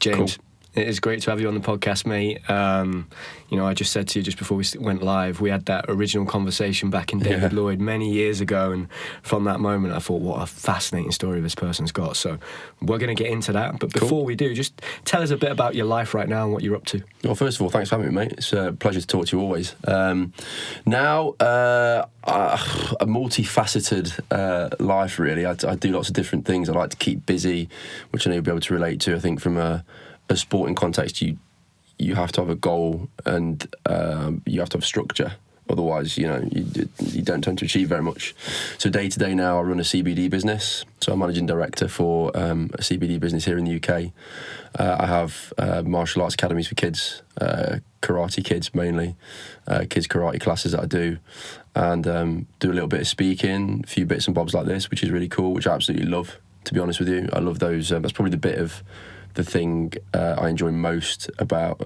James. Cool. It is great to have you on the podcast, mate. I just said to you just before we went live, we had that original conversation back in David Lloyd many years ago, and from that moment I thought, what a fascinating story this person's got. So we're going to get into that, but before we do, just tell us a bit about your life right now and what you're up to. Well, first of all, thanks for having me, mate. It's a pleasure to talk to you always. A multifaceted life, really. I do lots of different things. I like to keep busy, which I know you'll be able to relate to. I think from a sporting context, you have to have a goal and you have to have structure. Otherwise, you don't tend to achieve very much. So day to day now, I run a CBD business. So I'm managing director for a CBD business here in the UK. I have martial arts academies for kids, karate kids mainly, kids karate classes that I do, and do a little bit of speaking, a few bits and bobs like this, which is really cool, which I absolutely love, to be honest with you. I love those. That's probably the bit of the thing I enjoy most about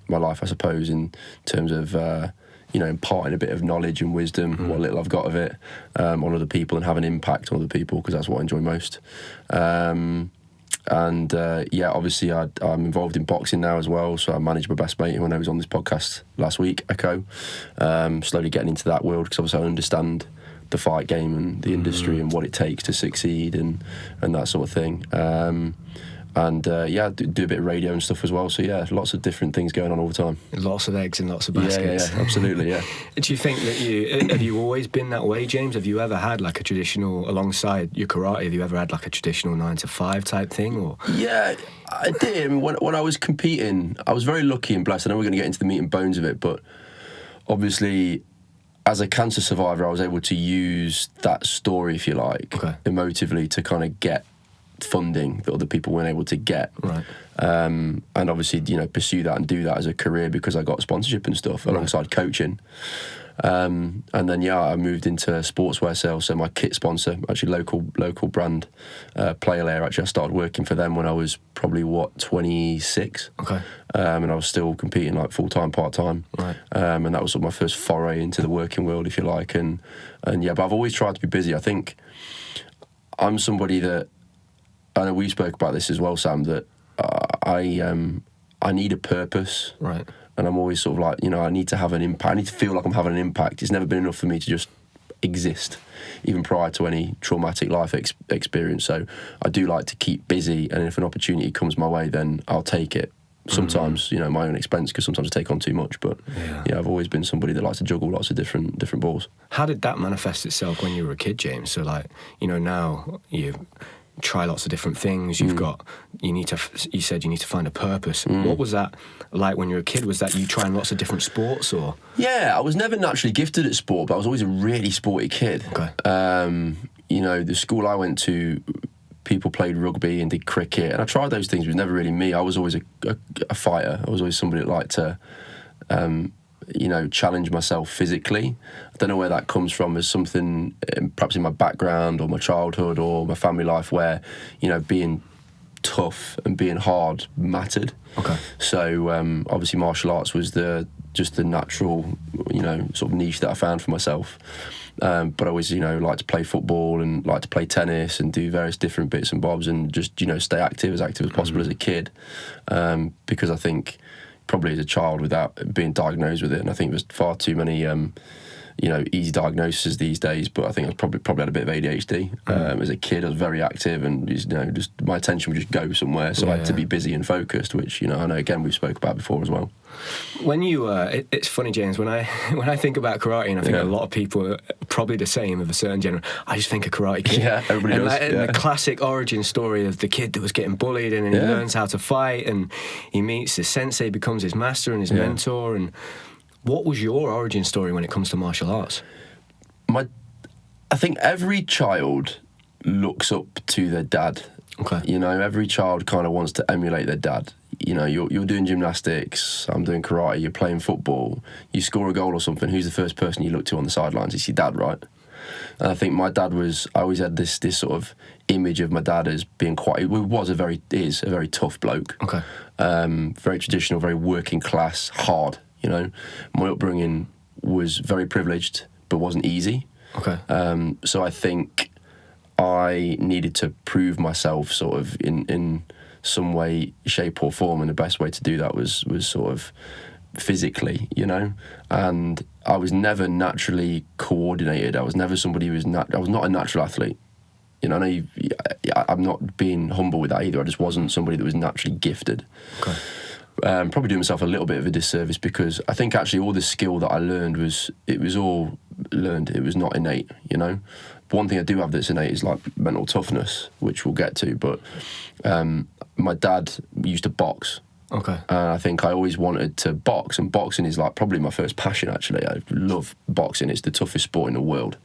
my life, I suppose, in terms of imparting a bit of knowledge and wisdom, what little I've got of it, on other people and have an impact on other people, because that's what I enjoy most. Obviously I'm involved in boxing now as well, so I manage my best mate who I know was on this podcast last week, Echo. Slowly getting into that world, because obviously I understand the fight game and the industry and what it takes to succeed and that sort of thing. I do a bit of radio and stuff as well. So yeah, lots of different things going on all the time. Lots of eggs in lots of baskets. Yeah, absolutely, yeah. Do you think that have you always been that way, James? Have you ever had like a traditional, alongside your karate, have you ever had like a traditional 9-to-5 type thing? Or yeah, I did. I mean, when I was competing, I was very lucky and blessed. I know we're going to get into the meat and bones of it, but obviously, as a cancer survivor, I was able to use that story, if you like, emotively to kind of get funding that other people weren't able to get, right? And obviously, pursue that and do that as a career, because I got sponsorship and stuff alongside coaching. And then I moved into sportswear sales. So my kit sponsor, actually local brand, Player Layer. Actually, I started working for them when I was probably 26. And I was still competing like full time, part time. Right. And that was sort of my first foray into the working world, if you like. But I've always tried to be busy. I think I'm somebody that, I know we spoke about this as well, Sam, that I need a purpose. Right. And I'm always sort of like, I need to have an impact. I need to feel like I'm having an impact. It's never been enough for me to just exist, even prior to any traumatic life experience. So I do like to keep busy, and if an opportunity comes my way, then I'll take it. Sometimes, my own expense, because sometimes I take on too much. But I've always been somebody that likes to juggle lots of different balls. How did that manifest itself when you were a kid, James? So now you try lots of different things. You said you need to find a purpose. What was that like when you were a kid? Was that you trying lots of different sports, or? Yeah, I was never naturally gifted at sport, but I was always a really sporty kid. The school I went to, people played rugby and did cricket, and I tried those things, but it was never really me. I was always a fighter. I was always somebody that liked to challenge myself physically. I don't know where that comes from, as something perhaps in my background or my childhood or my family life, where being tough and being hard mattered. So obviously martial arts was just the natural sort of niche that I found for myself. But I always like to play football and like to play tennis and do various different bits and bobs, and just stay active as possible as a kid, because I think probably as a child, without being diagnosed with it, and I think there's far too many easy diagnoses these days, but I think I probably had a bit of ADHD. As a kid, I was very active, and just my attention would just go somewhere, so I had to be busy and focused, which I know again we've spoke about before as well. When you, it's funny, James, when I think about karate, and I think a lot of people are probably the same of a certain generation, I just think of Karate Kid. Yeah, everybody does. And the classic origin story of the kid that was getting bullied, and then he learns how to fight, and he meets his sensei, becomes his master and his mentor. And what was your origin story when it comes to martial arts? I think every child looks up to their dad. Every child kind of wants to emulate their dad. You're doing gymnastics, I'm doing karate, you're playing football, you score a goal or something, who's the first person you look to on the sidelines? It's your dad, right? And I think my dad I always had this sort of image of my dad as being is a very tough bloke. Very traditional, very working class, hard, My upbringing was very privileged, but wasn't easy. So I think I needed to prove myself sort of in some way, shape or form, and the best way to do that was sort of physically, you know. And I was never naturally coordinated. I was never somebody who was I was not a natural athlete. You know, I'm not being humble with that either. I just wasn't somebody that was naturally gifted. Okay. Probably doing myself a little bit of a disservice, because I think actually all the skill that I learned was all learned. It was not innate, you know. One thing I do have that's innate is like mental toughness, which we'll get to. But my dad used to box. Okay. I think I always wanted to box, and boxing is like probably my first passion, actually. I love boxing. It's the toughest sport in the world.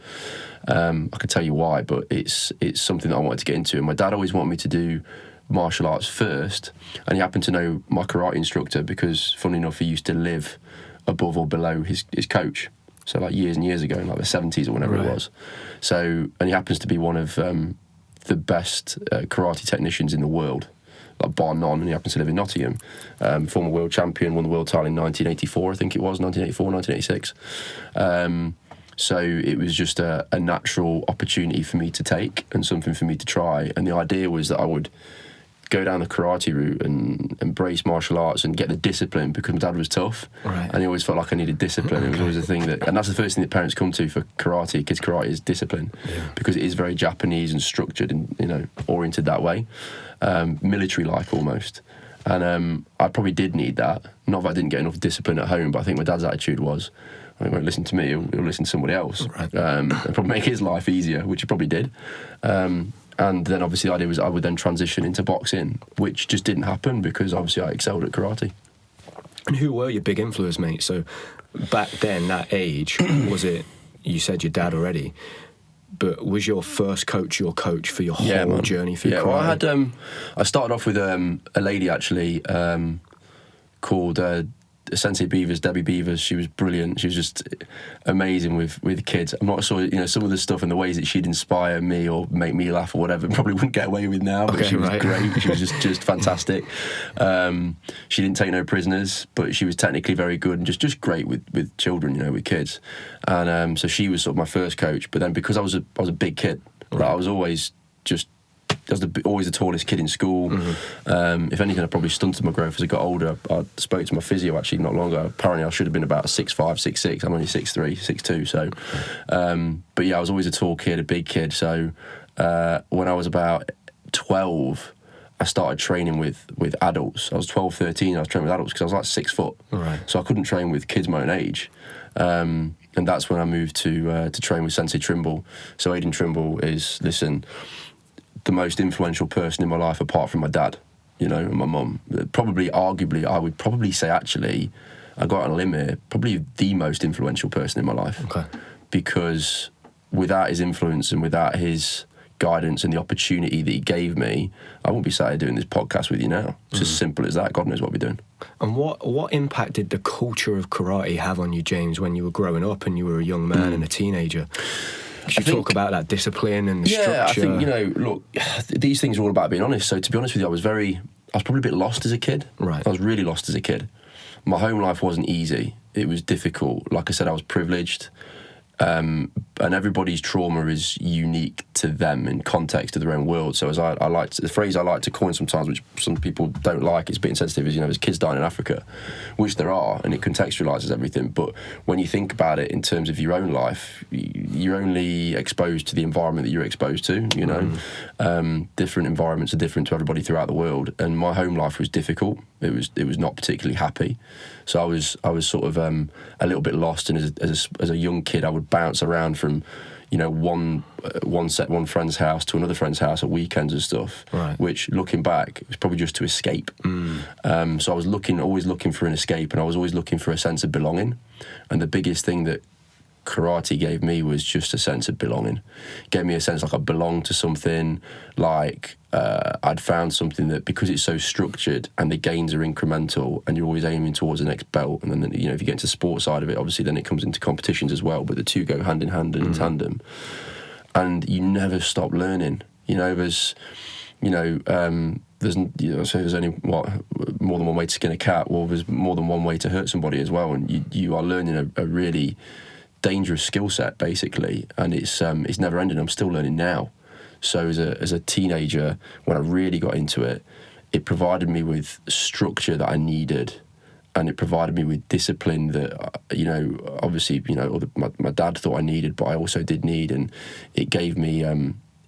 I could tell you why, but it's something that I wanted to get into. And my dad always wanted me to do martial arts first, and he happened to know my karate instructor because, funnily enough, he used to live above or below his coach. So like years and years ago, in like the 70s or whenever it was. So, and he happens to be one of the best karate technicians in the world, like bar none, and he happens to live in Nottingham. Former world champion, won the world title in 1984, I think it was, 1984, 1986. So it was just a natural opportunity for me to take and something for me to try. And the idea was that I would go down the karate route and embrace martial arts and get the discipline, because my dad was tough. Right. And he always felt like I needed discipline. It was always a thing that, and that's the first thing that parents come to for karate, kids karate, is discipline. Yeah. Because it is very Japanese and structured and, you know, oriented that way. Military-like almost. And I probably did need that. Not that I didn't get enough discipline at home, but I think my dad's attitude was, he won't listen to me, he'll listen to somebody else. Right. And probably make his life easier, which he probably did. And then obviously the idea was I would then transition into boxing, which just didn't happen because obviously I excelled at karate. And who were your big influences, mate? So back then, that age, was it, you said your dad already, but was your first coach your coach for your whole journey through karate? Well, I started off with a lady actually called Sensei Beavers, Debbie Beavers. She was brilliant. She was just amazing with kids. I'm not sure, you know, some of the stuff and the ways that she'd inspire me or make me laugh or whatever, probably wouldn't get away with now, but she was great. She was just fantastic. She didn't take no prisoners, but she was technically very good and just great with children, you know, with kids. And so she was sort of my first coach. But then because I was a big kid, like, I was always always the tallest kid in school. Mm-hmm. If anything, I probably stunted my growth as I got older. I spoke to my physio actually not long ago. Apparently, I should have been about 6'5", 6'6". I'm only 6'3", 6'2". So, but yeah, I was always a tall kid, a big kid. So when I was about 12, I started training with adults. I was 12, 13. I was training with adults because I was like 6 foot. Right. So I couldn't train with kids my own age. And that's when I moved to train with Sensei Trimble. So Aidan Trimble is, the most influential person in my life apart from my dad, you know, and my mum. Probably, arguably, I would probably say actually, I got on a limb here, probably the most influential person in my life. Okay. Because without his influence and without his guidance and the opportunity that he gave me, I wouldn't be sat here doing this podcast with you now. It's as simple as that. God knows what we're doing. And what impact did the culture of karate have on you, James, when you were growing up and you were a young man and a teenager? You talk about that discipline and the structure. Yeah, I think, you know, look, these things are all about being honest. So to be honest with you, I was probably a bit lost as a kid. Right. I was really lost as a kid. My home life wasn't easy. It was difficult. Like I said, I was privileged. And everybody's trauma is unique to them in context of their own world. So as I like the phrase I like to coin sometimes, which some people don't like, it's a bit insensitive, is, you know, there's kids dying in Africa, which there are, and it contextualises everything. But when you think about it in terms of your own life, you're only exposed to the environment that you're exposed to, you know. Different environments are different to everybody throughout the world, and my home life was difficult. It was not particularly happy. So I was sort of a little bit lost, and as a young kid, I would bounce around from, you know, one friend's house to another friend's house at weekends and stuff. Right. Which, looking back, was probably just to escape. So I was always looking for an escape, and I was always looking for a sense of belonging. And the biggest thing that karate gave me was just a sense of belonging. It gave me a sense like I belonged to something, like I'd found something that, because it's so structured and the gains are incremental and you're always aiming towards the next belt, and then, you know, if you get into the sport side of it, obviously then it comes into competitions as well, but the two go hand in hand and in tandem, and you never stop learning. You know, there's there's only more than one way to skin a cat. Well, there's more than one way to hurt somebody as well, and you are learning a really dangerous skill set basically, and it's never ending. I'm still learning now. So as a teenager, when I really got into it, it provided me with structure that I needed, and it provided me with discipline that, obviously, my dad thought I needed, but I also did need, and it gave me,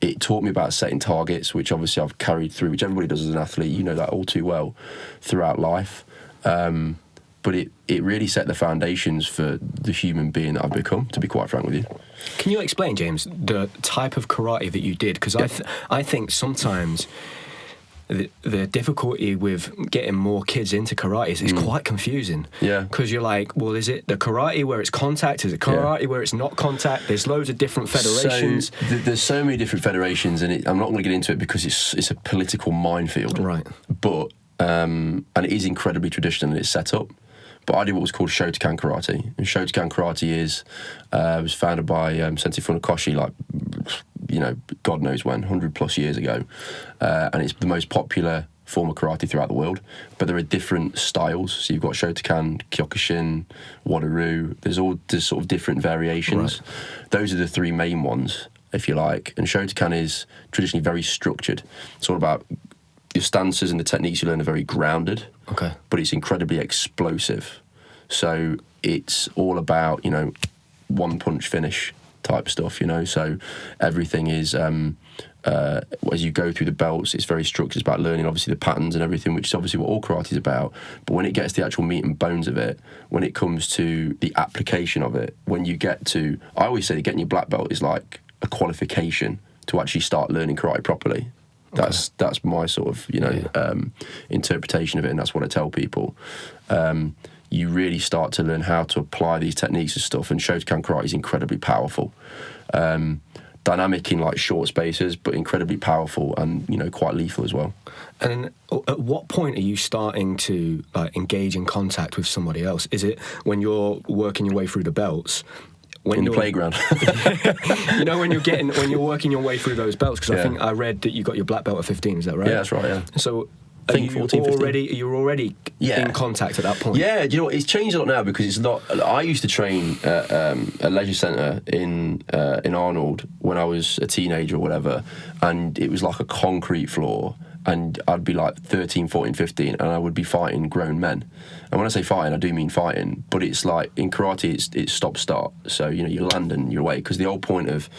it taught me about setting targets, which obviously I've carried through, which everybody does as an athlete, you know that all too well, throughout life. But it really set the foundations for the human being that I've become, to be quite frank with you. Can you explain, James, the type of karate that you did? Because I think sometimes the difficulty with getting more kids into karate is quite confusing. Yeah. Because you're like, well, is it the karate where it's contact? Is it karate where it's not contact? There's loads of different federations. So, there's so many different federations, and I'm not going to get into it because it's a political minefield. Right. But, and it is incredibly traditional in its setup. But I did what was called Shotokan karate. And Shotokan karate was founded by Sensei Funakoshi, God knows when, 100 plus years ago. And it's the most popular form of karate throughout the world. But there are different styles. So you've got Shotokan, Kyokushin, Wado-ryu. There's sort of different variations. Right. Those are the three main ones, if you like. And Shotokan is traditionally very structured. It's all about your stances and the techniques you learn are very grounded. Okay. But it's incredibly explosive. So it's all about, one punch finish type stuff, So everything is, as you go through the belts, it's very structured. It's about learning, obviously, the patterns and everything, which is obviously what all karate is about. But when it gets to the actual meat and bones of it, when it comes to the application of it, when you get to, I always say that getting your black belt is like a qualification to actually start learning karate properly. That's my sort of interpretation of it, and that's what I tell people. You really start to learn how to apply these techniques and stuff, and Shotokan karate is incredibly powerful, dynamic in like short spaces, but incredibly powerful and quite lethal as well. And at what point are you starting to engage in contact with somebody else? Is it when you're working your way through the belts? In the playground. when you're working your way through those belts, because I think I read that you got your black belt at 15, is that right? Yeah, that's right, yeah. So I think 14, 15. You're already in contact at that point? Yeah, do you know what? It's changed a lot now because it's not... I used to train at a leisure centre in Arnold when I was a teenager or whatever, and it was like a concrete floor, and I'd be like 13, 14, 15, and I would be fighting grown men. And when I say fighting, I do mean fighting, but it's like, in karate, it's stop-start. So, you land and you're away, because the whole point of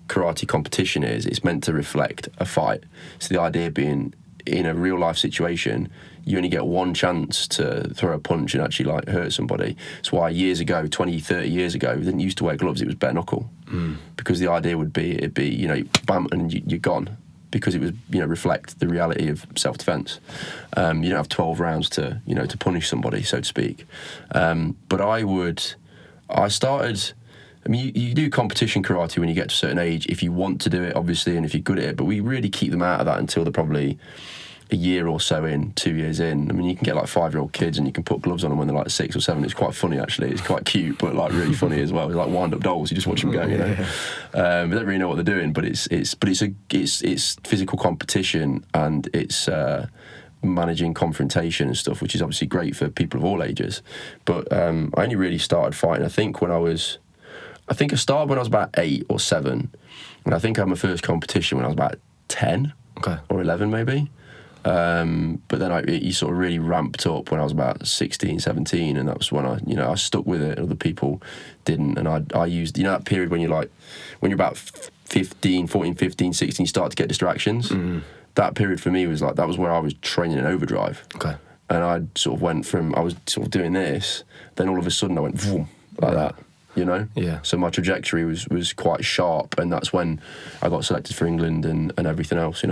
karate competition is it's meant to reflect a fight. So the idea being, in a real-life situation, you only get one chance to throw a punch and actually, hurt somebody. That's why years ago, 20, 30 years ago, we didn't used to wear gloves, it was bare knuckle. Because the idea would be, it'd be, bam, and you're gone. Because it was, reflect the reality of self-defense. You don't have 12 rounds to punish somebody, so to speak. But I started, you do competition karate when you get to a certain age, if you want to do it, obviously, and if you're good at it, but we really keep them out of that until they're probably a year or so in, 2 years in. You can get 5-year-old kids and you can put gloves on them when they're 6 or 7. It's quite funny, actually. It's quite cute, but really funny as well. It's like wind-up dolls. You just watch them go, They don't really know what they're doing, but it's physical competition, and it's managing confrontation and stuff, which is obviously great for people of all ages. But I only really started fighting, I think I started when I was about 8 or 7, and I think I had my first competition when I was about 10 or 11 maybe. But then you sort of really ramped up when I was about 16, 17, and that was when I stuck with it. Other people didn't, and I used that period when you're about 14, 15, 16, you start to get distractions. That period for me was that was where I was training in overdrive. And I sort of went from, I was sort of doing this, then all of a sudden I went vroom, like that. Yeah. So my trajectory was quite sharp, and that's when I got selected for England and everything else.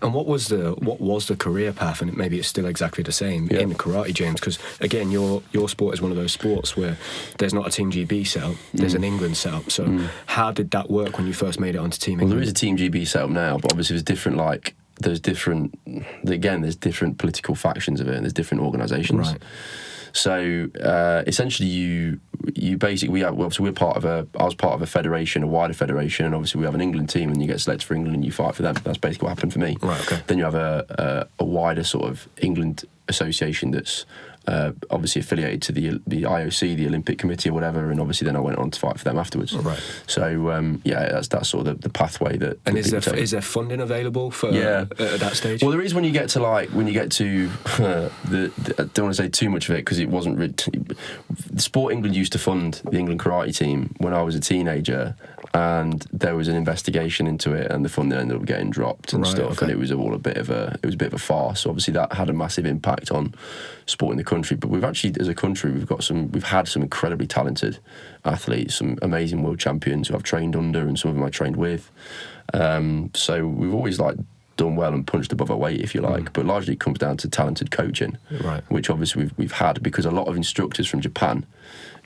And what was the career path, and maybe it's still exactly the same in karate, James? Because again, your sport is one of those sports where there's not a Team GB setup, there's an England setup. So how did that work when you first made it onto Team England? Well, there is a Team GB setup now, but obviously there's different political factions of it, and there's different organisations. Right. So essentially, you basically I was part of a federation, a wider federation, and obviously we have an England team, and you get selected for England and you fight for them. That's basically what happened for me. Right. Okay. Then you have a wider sort of England association that's obviously affiliated to the IOC, the Olympic Committee or whatever, and obviously then I went on to fight for them afterwards. Right. So that's sort of the pathway that. And is there funding available for at that stage? Well, there is when you get to I don't want to say too much of it because it wasn't Sport England used to fund the England karate team when I was a teenager, and there was an investigation into it, and the funding ended up getting dropped and stuff, okay. and it was all a bit of a farce. So obviously that had a massive impact on sport in the country. But we've actually, as a country, we've had some incredibly talented athletes, some amazing world champions who I've trained under, and some of them I trained with. So we've always done well and punched above our weight, if you like, but largely it comes down to talented coaching, right. which obviously we've had because a lot of instructors from Japan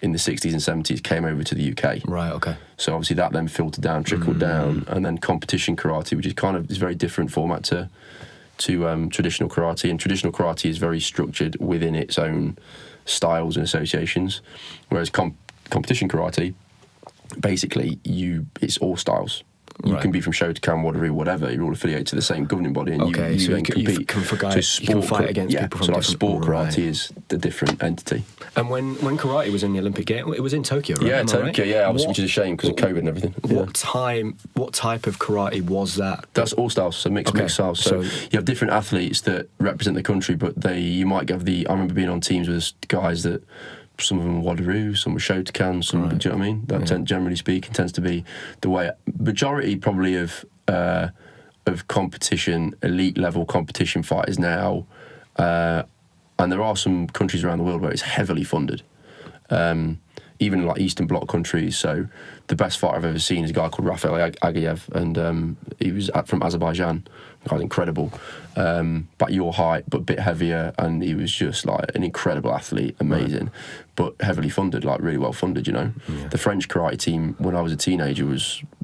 in the 60s and 70s came over to the UK. Right, okay. So obviously that then filtered down, trickled down, and then competition karate, which is is a very different format to traditional karate, and traditional karate is very structured within its own styles and associations, whereas competition karate, basically it's all styles. You can be from Shotokan, Wateroo, whatever. You're all affiliated to the same governing body, and you then compete. You can fight against people from different... sport karate is the different entity. And when karate was in the Olympic Games, it was in Tokyo, right? Yeah, Tokyo, right? Obviously, which is a shame because of COVID and everything. What type of karate was that? That's all styles, so mixed styles. So you have different athletes that represent the country, but you might have I remember being on teams with guys that. Some of them were Wateroo, some were Shotokan, some, do you know what I mean? That generally speaking tends to be the way. Majority probably of competition, elite level competition fighters now, and there are some countries around the world where it's heavily funded, even like Eastern Bloc countries. So the best fighter I've ever seen is a guy called Rafael Agayev, and he was from Azerbaijan. The guy's incredible, but your height, but a bit heavier, and he was just an incredible athlete, amazing, but heavily funded, really well funded, you know. Yeah. The French karate team, when I was a teenager,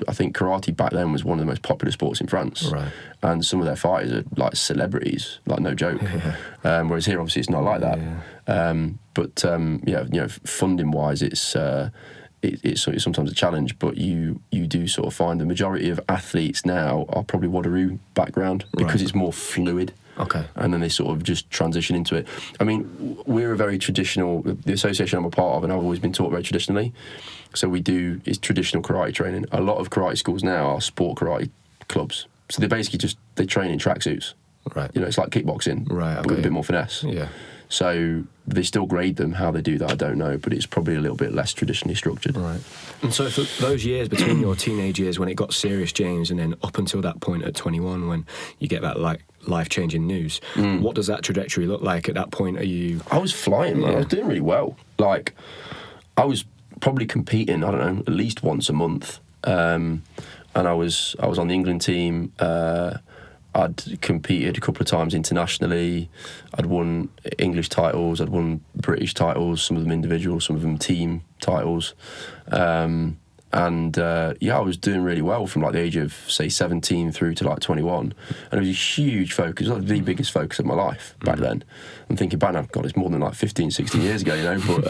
I think karate back then was one of the most popular sports in France, right. And some of their fighters are celebrities, no joke. Whereas here, obviously, it's not like that. Yeah. Funding wise, it's sometimes a challenge, but you do sort of find the majority of athletes now are probably Wateroo background because it's more fluid. Okay. And then they sort of just transition into it. I mean, we're a very traditional, the association I'm a part of, and I've always been taught very traditionally. So it's traditional karate training. A lot of karate schools now are sport karate clubs. So they basically they train in tracksuits. Right. It's like kickboxing, but with a bit more finesse. Yeah. So they still grade them. How they do that, I don't know, but it's probably a little bit less traditionally structured. Right. And so for those years between your teenage years when it got serious, James, and then up until that point at 21 when you get that life-changing news, what does that trajectory look like at that point? I was flying, man. I was doing really well. I was probably competing, I don't know, at least once a month. And I was on the England team. I'd competed a couple of times internationally. I'd won English titles. I'd won British titles, some of them individual, some of them team titles. I was doing really well from the age of, say, 17 through to 21. And it was a huge focus, the biggest focus of my life back then. I'm thinking back now, God, it's more than 15, 16 years ago, you know. But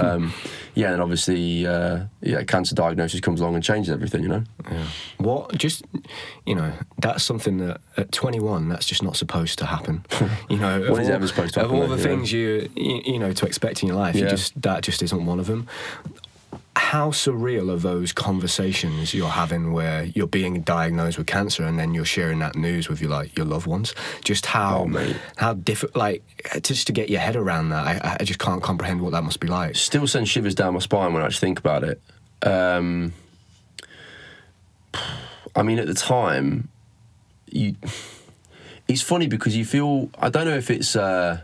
and obviously, cancer diagnosis comes along and changes everything, you know. Yeah. That's something that at 21, that's just not supposed to happen. What is ever supposed to happen? Of all the things you to expect in your life, that just isn't one of them. How surreal are those conversations you're having where you're being diagnosed with cancer and then you're sharing that news with your loved ones? Just how different, just to get your head around that, I just can't comprehend what that must be like. Still sends shivers down my spine when I actually think about it. I mean, at the time, it's funny because you feel, I don't know if it's, I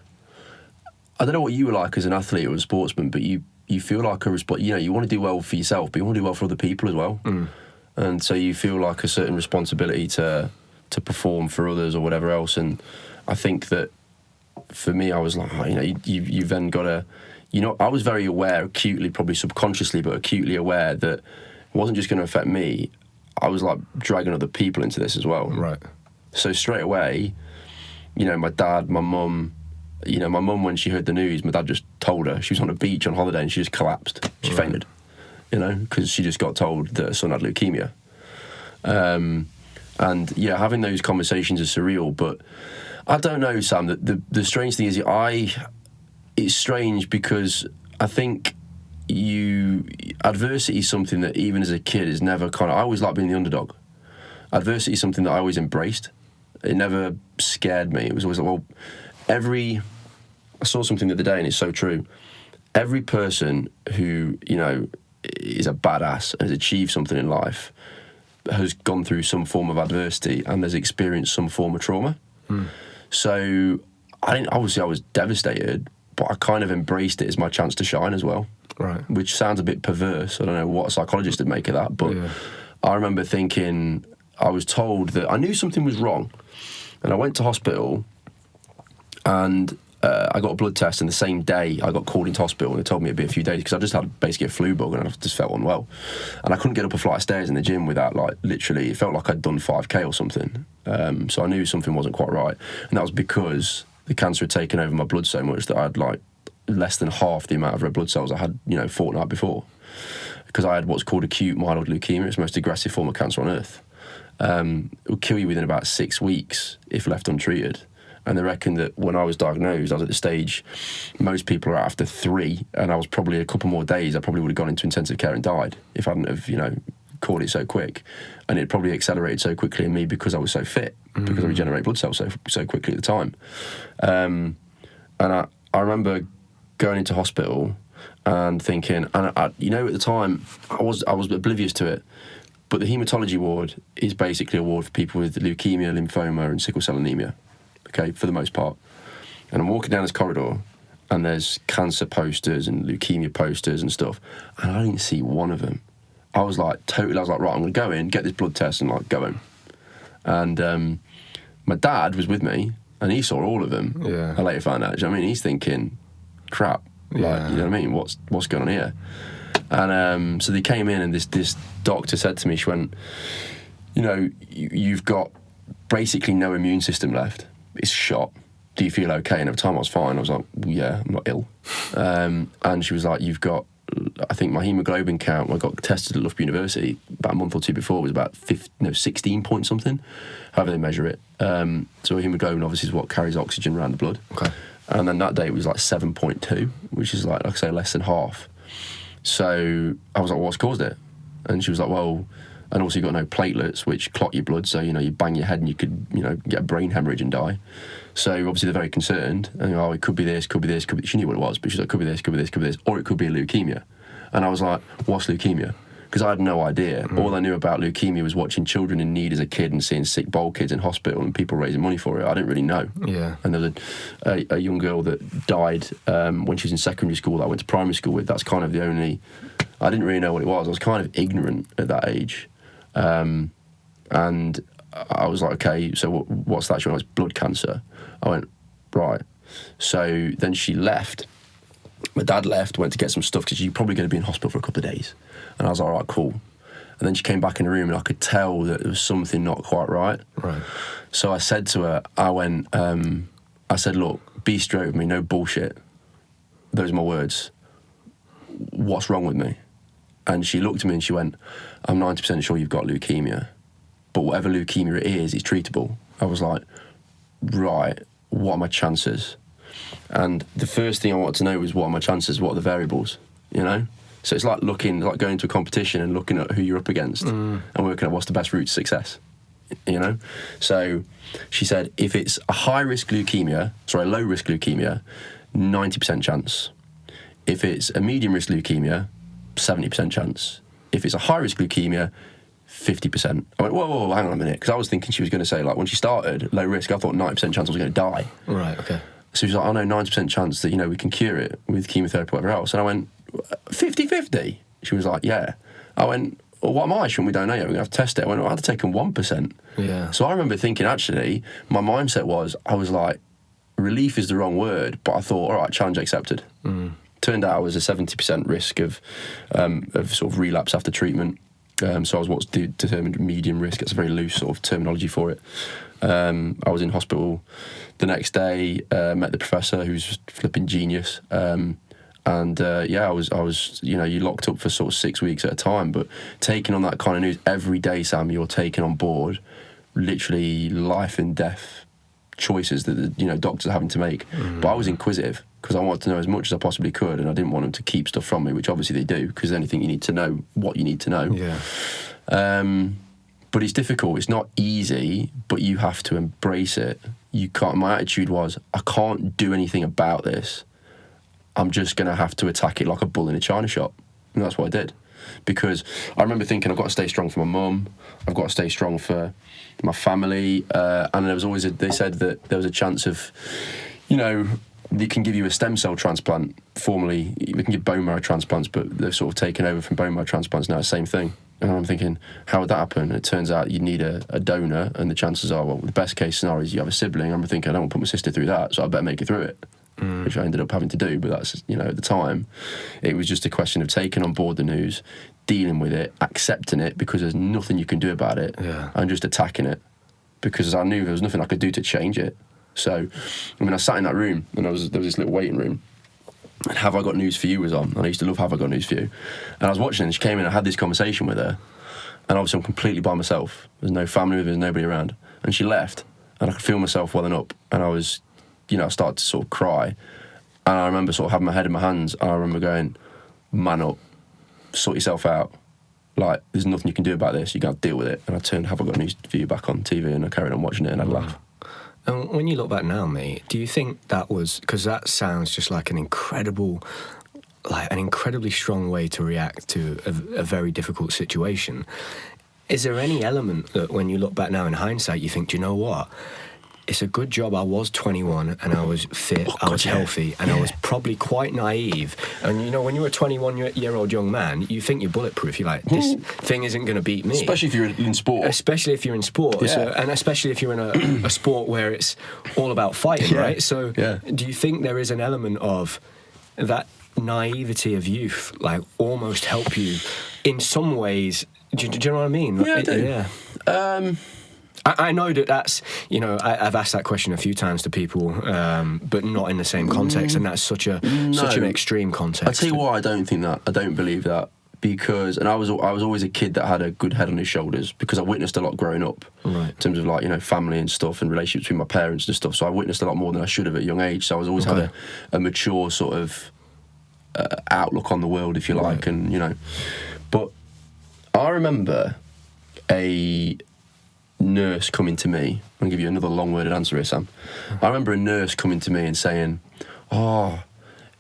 don't know what you were like as an athlete or a sportsman, but you feel like you want to do well for yourself, but you want to do well for other people as well. And so you feel like a certain responsibility to perform for others or whatever else. And I think that for me, I was you've then got to, I was very aware, acutely, probably subconsciously, but acutely aware that it wasn't just going to affect me. I was dragging other people into this as well. Right. So straight away, my dad, my mum, my mum, when she heard the news, my dad just told her. She was on a beach on holiday and she just collapsed. She fainted, because she just got told that her son had leukemia. Having those conversations is surreal, but I don't know, Sam. The strange thing is it's strange because I think adversity is something that even as a kid is never I always liked being the underdog. Adversity is something that I always embraced. It never scared me. It was always like, I saw something the other day and it's so true. Every person who, is a badass and has achieved something in life has gone through some form of adversity and has experienced some form of trauma. So obviously I was devastated, but I kind of embraced it as my chance to shine as well. Right. Which sounds a bit perverse. I don't know what a psychologist would make of that, but I remember thinking, I was told that I knew something was wrong, and I went to hospital, and I got a blood test, and the same day I got called into hospital, and they told me it'd be a few days because I just had basically a flu bug, and I just felt unwell, and I couldn't get up a flight of stairs in the gym without literally, it felt like I'd done 5k or something. So I knew something wasn't quite right, and that was because the cancer had taken over my blood so much that I had less than half the amount of red blood cells I had, a fortnight before, because I had what's called acute myeloid leukemia. It's the most aggressive form of cancer on earth. It will kill you within about 6 weeks if left untreated. And they reckon that when I was diagnosed, I was at the stage most people are at after 3, and I was probably a couple more days, I probably would have gone into intensive care and died if I hadn't have, caught it so quick. And it probably accelerated so quickly in me because I was so fit, because I regenerated blood cells so quickly at the time. And I remember going into hospital and thinking, and at the time I was oblivious to it, but the haematology ward is basically a ward for people with leukemia, lymphoma, and sickle cell anemia. Okay, for the most part. And I'm walking down this corridor, and there's cancer posters and leukemia posters and stuff, and I didn't see one of them. I was like, right, I'm going to go in, get this blood test, and go in. And my dad was with me, and he saw all of them. Yeah. I later found out. He's thinking, crap. Yeah. You know what I mean? What's going on here? And so they came in, and this doctor said to me, she went, you've got basically no immune system left. It's shot. Do you feel okay? And at the time I was fine. I was like, yeah, I'm not ill. And she was like, you've got, I think my hemoglobin count, when I got tested at Loughborough University about a month or two before, was about 16 point something, however they measure it. So hemoglobin obviously is what carries oxygen around the blood. Okay. And then that day it was 7.2, which is like I say, less than half. So I was like, what's caused it? And she was like, well, and also you've got no platelets, which clot your blood, so, you bang your head and you could, get a brain hemorrhage and die. So obviously they're very concerned, and it could be this, could be this, could be... She knew what it was, but she's like, could be this, could be this, could be this, or it could be a leukemia. And I was like, what's leukemia? Because I had no idea. All I knew about leukemia was watching children in need as a kid and seeing sick bowl kids in hospital and people raising money for it. I didn't really know. Yeah. And there was a young girl that died when she was in secondary school that I went to primary school with. That's kind of the only... I didn't really know what it was. I was kind of ignorant at that age. And I was like, okay, so what's that? She went, it's blood cancer. I went, right. So then she left. My dad left, went to get some stuff because you're probably going to be in hospital for a couple of days. And I was like, all right, cool. And then she came back in the room and I could tell that there was something not quite right. Right. So I said to her, I said, look, be straight with me, no bullshit. Those are my words. What's wrong with me? And she looked at me and she went, I'm 90% sure you've got leukemia, but whatever leukemia it is, it's treatable. I was like, right, what are my chances? And the first thing I wanted to know was, what are my chances? What are the variables? So it's like going to a competition and looking at who you're up against and working out what's the best route to success. So she said, if it's a low risk leukemia, 90% chance. If it's a medium risk leukemia, 70% chance. If it's a high risk leukemia, 50%. I went, whoa, hang on a minute, because I was thinking she was going to say, when she started, low risk, I thought 90% chance I was going to die. Right, okay. So she was like, oh no, 90% chance that, we can cure it with chemotherapy or whatever else. And I went, 50-50? She was like, yeah. I went, well, what am I? She went, we don't know yet, we're going to have to test it. I went, well, I had to take 1%. Yeah. So I remember thinking, actually, my mindset was, I was like, relief is the wrong word, but I thought, all right, challenge accepted. Turned out I was a 70% risk of sort of relapse after treatment. So I was what's determined medium risk. It's a very loose sort of terminology for it. I was in hospital the next day, met the professor, who's flipping genius. I was, you locked up for sort of 6 weeks at a time, but taking on that kind of news every day, Sam, you're taking on board literally life and death choices that, doctors are having to make. But I was inquisitive, because I wanted to know as much as I possibly could, and I didn't want them to keep stuff from me, which obviously they do, because anything you need to know what you need to know. Yeah. But it's difficult. It's not easy, but you have to embrace it. You can't. My attitude was, I can't do anything about this. I'm just going to have to attack it like a bull in a china shop. And that's what I did. Because I remember thinking, I've got to stay strong for my mum. I've got to stay strong for my family. And there was always they said that there was a chance of, you know, they can give you a stem cell transplant. Formerly, we can give bone marrow transplants, but they've sort of taken over from bone marrow transplants now. Same thing. And I'm thinking, how would that happen? And it turns out you need a donor, and the chances are, well, the best case scenario is you have a sibling. I'm thinking, I don't want to put my sister through that, so I better make her through it. Which I ended up having to do, but that's, you know, at the time, it was just a question of taking on board the news, dealing with it, accepting it, because there's nothing you can do about it, and just attacking it, because I knew there was nothing I could do to change it. So, I mean, I sat in that room, and there was this little waiting room, and Have I Got News For You was on, and I used to love Have I Got News For You, and I was watching it, and she came in, and I had this conversation with her, and obviously I'm completely by myself, there's no family, there's nobody around, and she left, and I could feel myself welling up, and I was, you know, I started to sort of cry, and I remember sort of having my head in my hands, and I remember going, man up, sort yourself out, like, there's nothing you can do about this, you got to deal with it. And I turned Have I Got News For You back on TV, and I carried on watching it, and I'd laugh. And when you look back now, mate, do you think that was, because that sounds just like an incredibly strong way to react to a very difficult situation. Is there any element that when you look back now in hindsight, you think, do you know what? It's a good job I was 21 and I was fit, I was healthy, and I was probably quite naive. And, you know, when you're a 21-year-old young man, you think you're bulletproof. You're like, this thing isn't going to beat me. Especially if you're in sport. Especially if you're in sport. Yeah. So, and especially if you're in a sport where it's all about fighting, right? So do you think there is an element of that naivety of youth, like, almost help you in some ways? Do you know what I mean? Yeah, I do. Yeah. I know that's, you know, I've asked that question a few times to people, but not in the same context, and that's such an extreme context. I'll tell you why I don't think that. I don't believe that, because, and I was always a kid that had a good head on his shoulders, because I witnessed a lot growing up, in terms of, like, you know, family and stuff, and relationships between my parents and stuff. So I witnessed a lot more than I should have at a young age. So I was always had a mature sort of outlook on the world, if you like, and, you know. But I remember a nurse coming to me. I'm going to give you another long-worded answer here, Sam. I remember a nurse coming to me and saying, oh,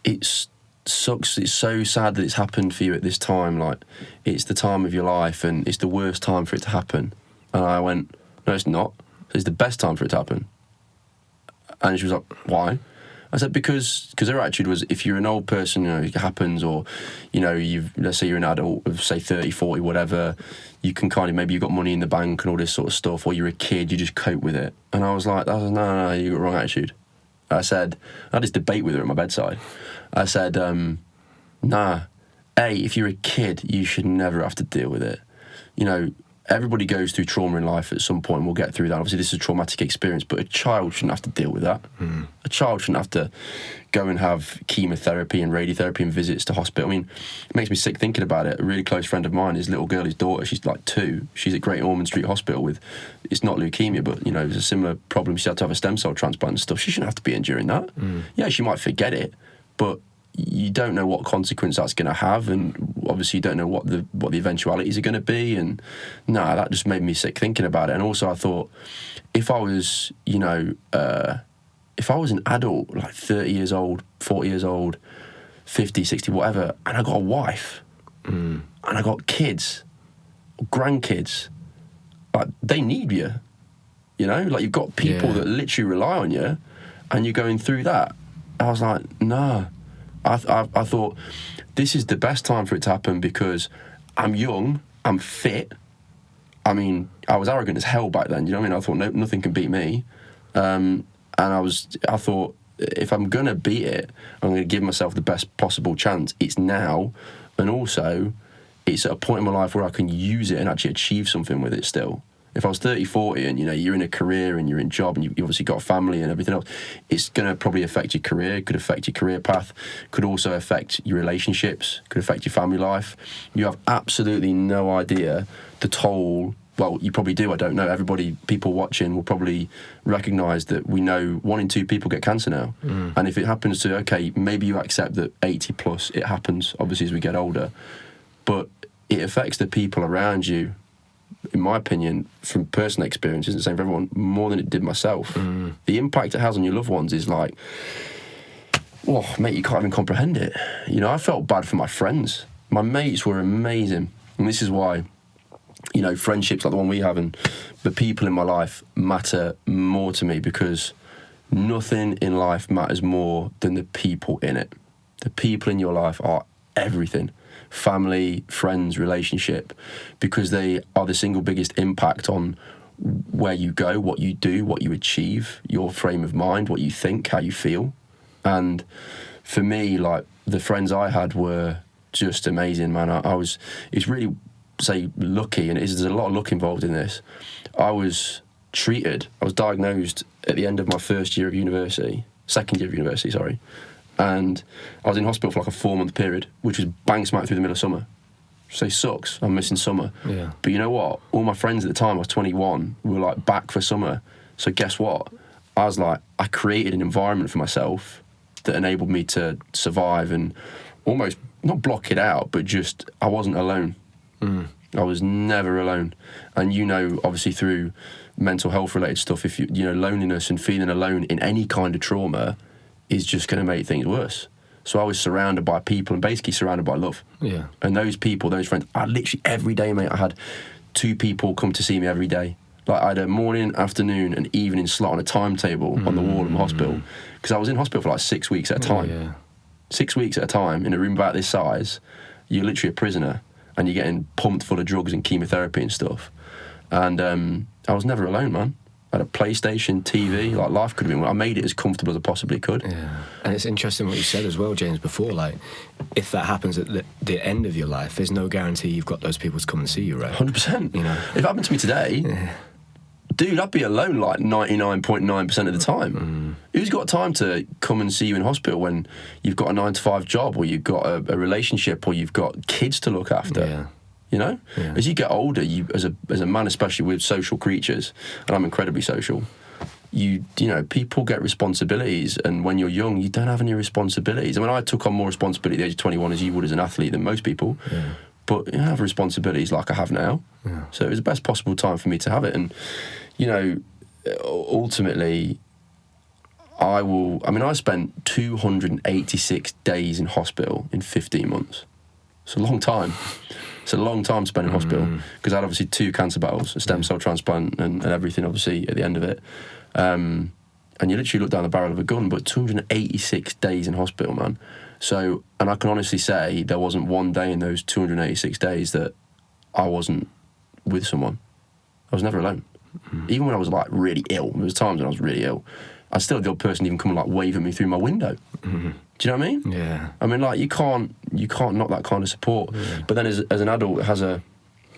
it sucks, it's so sad that it's happened for you at this time, like, it's the time of your life and it's the worst time for it to happen. And I went, no, it's not. It's the best time for it to happen. And she was like, why? I said, because her attitude was, if you're an old person, you know, it happens, or, you know, let's say you're an adult of, say, 30, 40, whatever, you can kind of, maybe you've got money in the bank and all this sort of stuff, or you're a kid, you just cope with it. And I was like, no, you got the wrong attitude. I said, I had this debate with her at my bedside. I said, nah, if you're a kid, you should never have to deal with it. You know, everybody goes through trauma in life at some point, and we'll get through that. Obviously, this is a traumatic experience, but a child shouldn't have to deal with that. A child shouldn't have to go and have chemotherapy and radiotherapy and visits to hospital. I mean, it makes me sick thinking about it. A really close friend of mine, his little girl, his daughter, she's like 2. She's at Great Ormond Street Hospital with, it's not leukemia, but, you know, it's a similar problem. She had to have a stem cell transplant and stuff. She shouldn't have to be enduring that. Yeah, she might forget it, but you don't know what consequence that's going to have, and obviously you don't know what the eventualities are going to be, and that just made me sick thinking about it. And also I thought, if I was, you know, if I was an adult, like 30 years old, 40 years old, 50, 60, whatever, and I got a wife, and I got kids, grandkids, like, they need you, you know, like, you've got people that literally rely on you, and you're going through that. I was like, nah. I thought, this is the best time for it to happen, because I'm young, I'm fit. I mean, I was arrogant as hell back then, you know what I mean? I thought, nothing can beat me. And I thought, if I'm going to beat it, I'm going to give myself the best possible chance. It's now, and also, it's at a point in my life where I can use it and actually achieve something with it still. If I was 30, 40 and, you know, you're in a career and you're in a job and you've obviously got a family and everything else, it's going to probably affect your career, could affect your career path, could also affect your relationships, could affect your family life. You have absolutely no idea the toll well, you probably do, I don't know. People watching will probably recognise that we know 1 in 2 people get cancer now. And if it happens to, okay, maybe you accept that 80 plus, it happens, obviously, as we get older. But it affects the people around you, in my opinion, from personal experience, isn't the same for everyone, more than it did myself. The impact it has on your loved ones is like, oh, mate, you can't even comprehend it. You know, I felt bad for my friends. My mates were amazing. And this is why, you know, friendships like the one we have and the people in my life matter more to me, because nothing in life matters more than the people in it. The people in your life are everything. Family, friends, relationship, because they are the single biggest impact on where you go, what you do, what you achieve, your frame of mind, what you think, how you feel. And for me, like, the friends I had were just amazing, man. It's really, say, lucky, and there's a lot of luck involved in this. I was diagnosed at the end of my second year of university, sorry. And I was in hospital for like a 4-month period, which was bang smack through the middle of summer. So it sucks, I'm missing summer. Yeah. But you know what? All my friends at the time, I was 21, were like back for summer. So guess what? I created an environment for myself that enabled me to survive and almost not block it out, but just, I wasn't alone. I was never alone. And you know, obviously through mental health related stuff, if you know, loneliness and feeling alone in any kind of trauma is just going to make things worse. So I was surrounded by people and basically surrounded by love. Yeah. And those people, those friends, I literally every day, mate, I had 2 people come to see me every day. Like I had a morning, afternoon and evening slot on a timetable on the wall of the hospital, because I was in hospital for like 6 weeks at a time. Yeah. 6 weeks at a time in a room about this size. You're literally a prisoner and you're getting pumped full of drugs and chemotherapy and stuff. And I was never alone, man. I had a PlayStation, TV, like life could have been, I made it as comfortable as I possibly could. Yeah. And it's interesting what you said as well, James, before, like, if that happens at the end of your life, there's no guarantee you've got those people to come and see you, right? 100%. You know? If it happened to me today, dude, I'd be alone like 99.9% of the time. Who's got time to come and see you in hospital when you've got a 9-to-5 job, or you've got a relationship, or you've got kids to look after? Yeah. You know, as you get older, you as a man, especially with social creatures, and I'm incredibly social. You know, people get responsibilities, and when you're young, you don't have any responsibilities. I mean, I took on more responsibility at the age of 21 as you would as an athlete than most people. Yeah. But you have responsibilities like I have now. Yeah. So it was the best possible time for me to have it. And you know, ultimately, I spent 286 days in hospital in 15 months. It's a long time. It's a long time spent in hospital, because I had obviously 2 cancer battles, a stem cell transplant and everything obviously at the end of it. And you literally look down the barrel of a gun, but 286 days in hospital, man. So, and I can honestly say there wasn't one day in those 286 days that I wasn't with someone. I was never alone. Even when I was like really ill, there was times when I was really ill, I still had the odd person even come and like wave at me through my window. Do you know what I mean? Yeah. I mean, like, you can't knock that kind of support. Yeah. But then as an adult, it has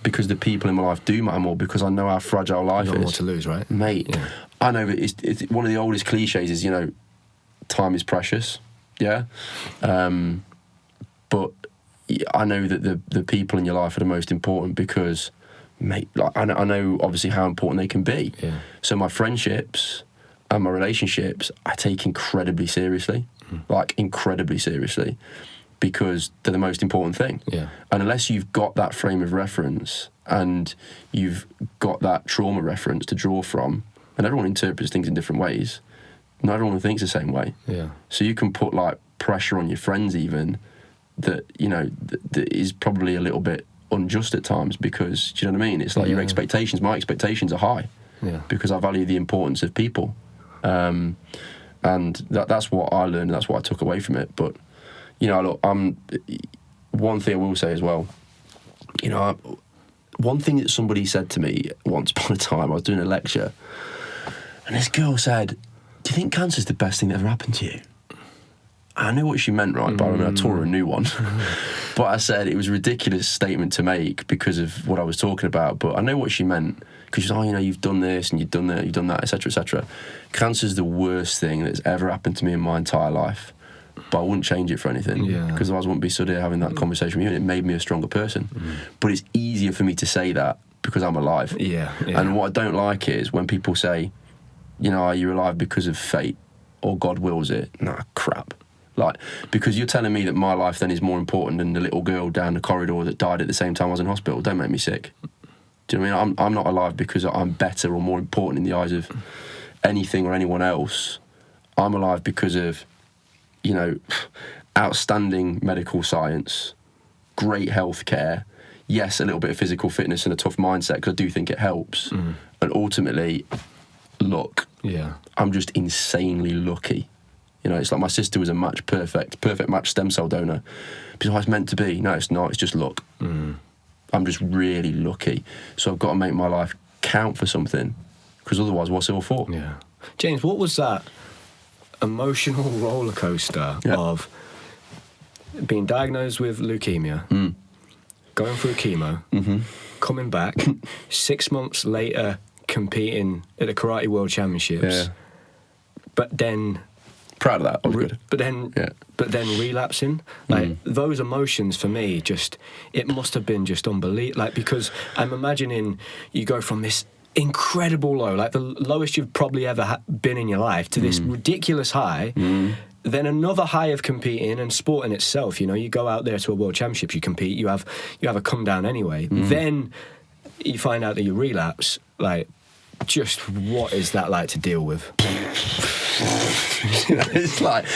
because the people in my life do matter more, because I know how fragile life is. You've got more to lose, right? Mate, yeah. I know that it's one of the oldest cliches is, you know, time is precious. Yeah. But I know that the people in your life are the most important, because, mate, like, I know obviously how important they can be. Yeah. So my friendships and my relationships I take incredibly seriously. Like, incredibly seriously, because they're the most important thing. Yeah. And unless you've got that frame of reference and you've got that trauma reference to draw from, and everyone interprets things in different ways, not everyone thinks the same way. Yeah. So you can put like pressure on your friends even that, you know, that is probably a little bit unjust at times, because, do you know what I mean? It's like your expectations, my expectations are high, because I value the importance of people. And that's what I learned, that's what I took away from it. But, you know, look, one thing I will say as well, you know, one thing that somebody said to me once upon a time, I was doing a lecture, and this girl said, do you think cancer's the best thing that ever happened to you? I knew what she meant, right? But I mean, I taught her a new one. But I said it was a ridiculous statement to make because of what I was talking about. But I know what she meant, because she's, you know, you've done this and you've done that, etc., etc. Cancer's the worst thing that's ever happened to me in my entire life. But I wouldn't change it for anything, because otherwise I wouldn't be stood here having that conversation with you, and it made me a stronger person. But it's easier for me to say that because I'm alive. Yeah. And what I don't like is when people say, you know, are you alive because of fate or God wills it? Nah, crap. Like, because you're telling me that my life then is more important than the little girl down the corridor that died at the same time I was in hospital. Don't make me sick. Do you know what I mean? I'm not alive because I'm better or more important in the eyes of anything or anyone else. I'm alive because of, you know, outstanding medical science, great healthcare, yes, a little bit of physical fitness and a tough mindset, because I do think it helps. And ultimately, luck. Yeah. I'm just insanely lucky. You know, it's like my sister was a perfect match stem cell donor. Because it's meant to be. No, it's not. It's just luck. I'm just really lucky. So I've got to make my life count for something, because otherwise, what's it all for? Yeah. James, what was that emotional roller coaster of being diagnosed with leukemia, going through chemo, coming back, 6 months later competing at the Karate World Championships, but then... Proud of that. That was good. But then relapsing, like those emotions for me, just it must have been just unbelievable. Like, because I'm imagining you go from this incredible low, like the lowest you've probably ever been in your life, to this ridiculous high. Then another high of competing and sport in itself. You know, you go out there to a World Championships, you compete, you have a come down anyway. Then you find out that you relapse. Like, just what is that like to deal with? It's like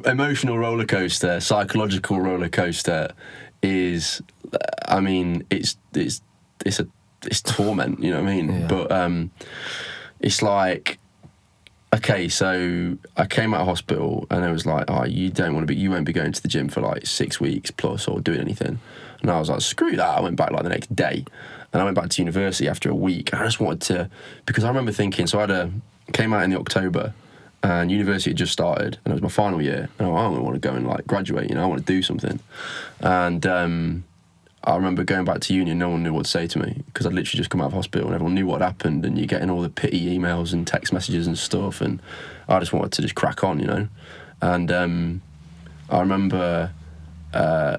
emotional roller coaster, psychological roller coaster is, I mean, it's torment. You know what I mean? Yeah. But it's like, okay, so I came out of hospital and it was like, oh, you won't be going to the gym for like 6 weeks plus or doing anything. And I was like, screw that. I went back like the next day, and I went back to university after a week. I just wanted to, because I remember thinking, so came out in the October, and university had just started, and it was my final year, and I want to go and like graduate, you know, I want to do something. And I remember going back to uni and no one knew what to say to me, because I'd literally just come out of hospital and everyone knew what had happened, and you're getting all the pity emails and text messages and stuff, and I just wanted to just crack on, you know. And I remember I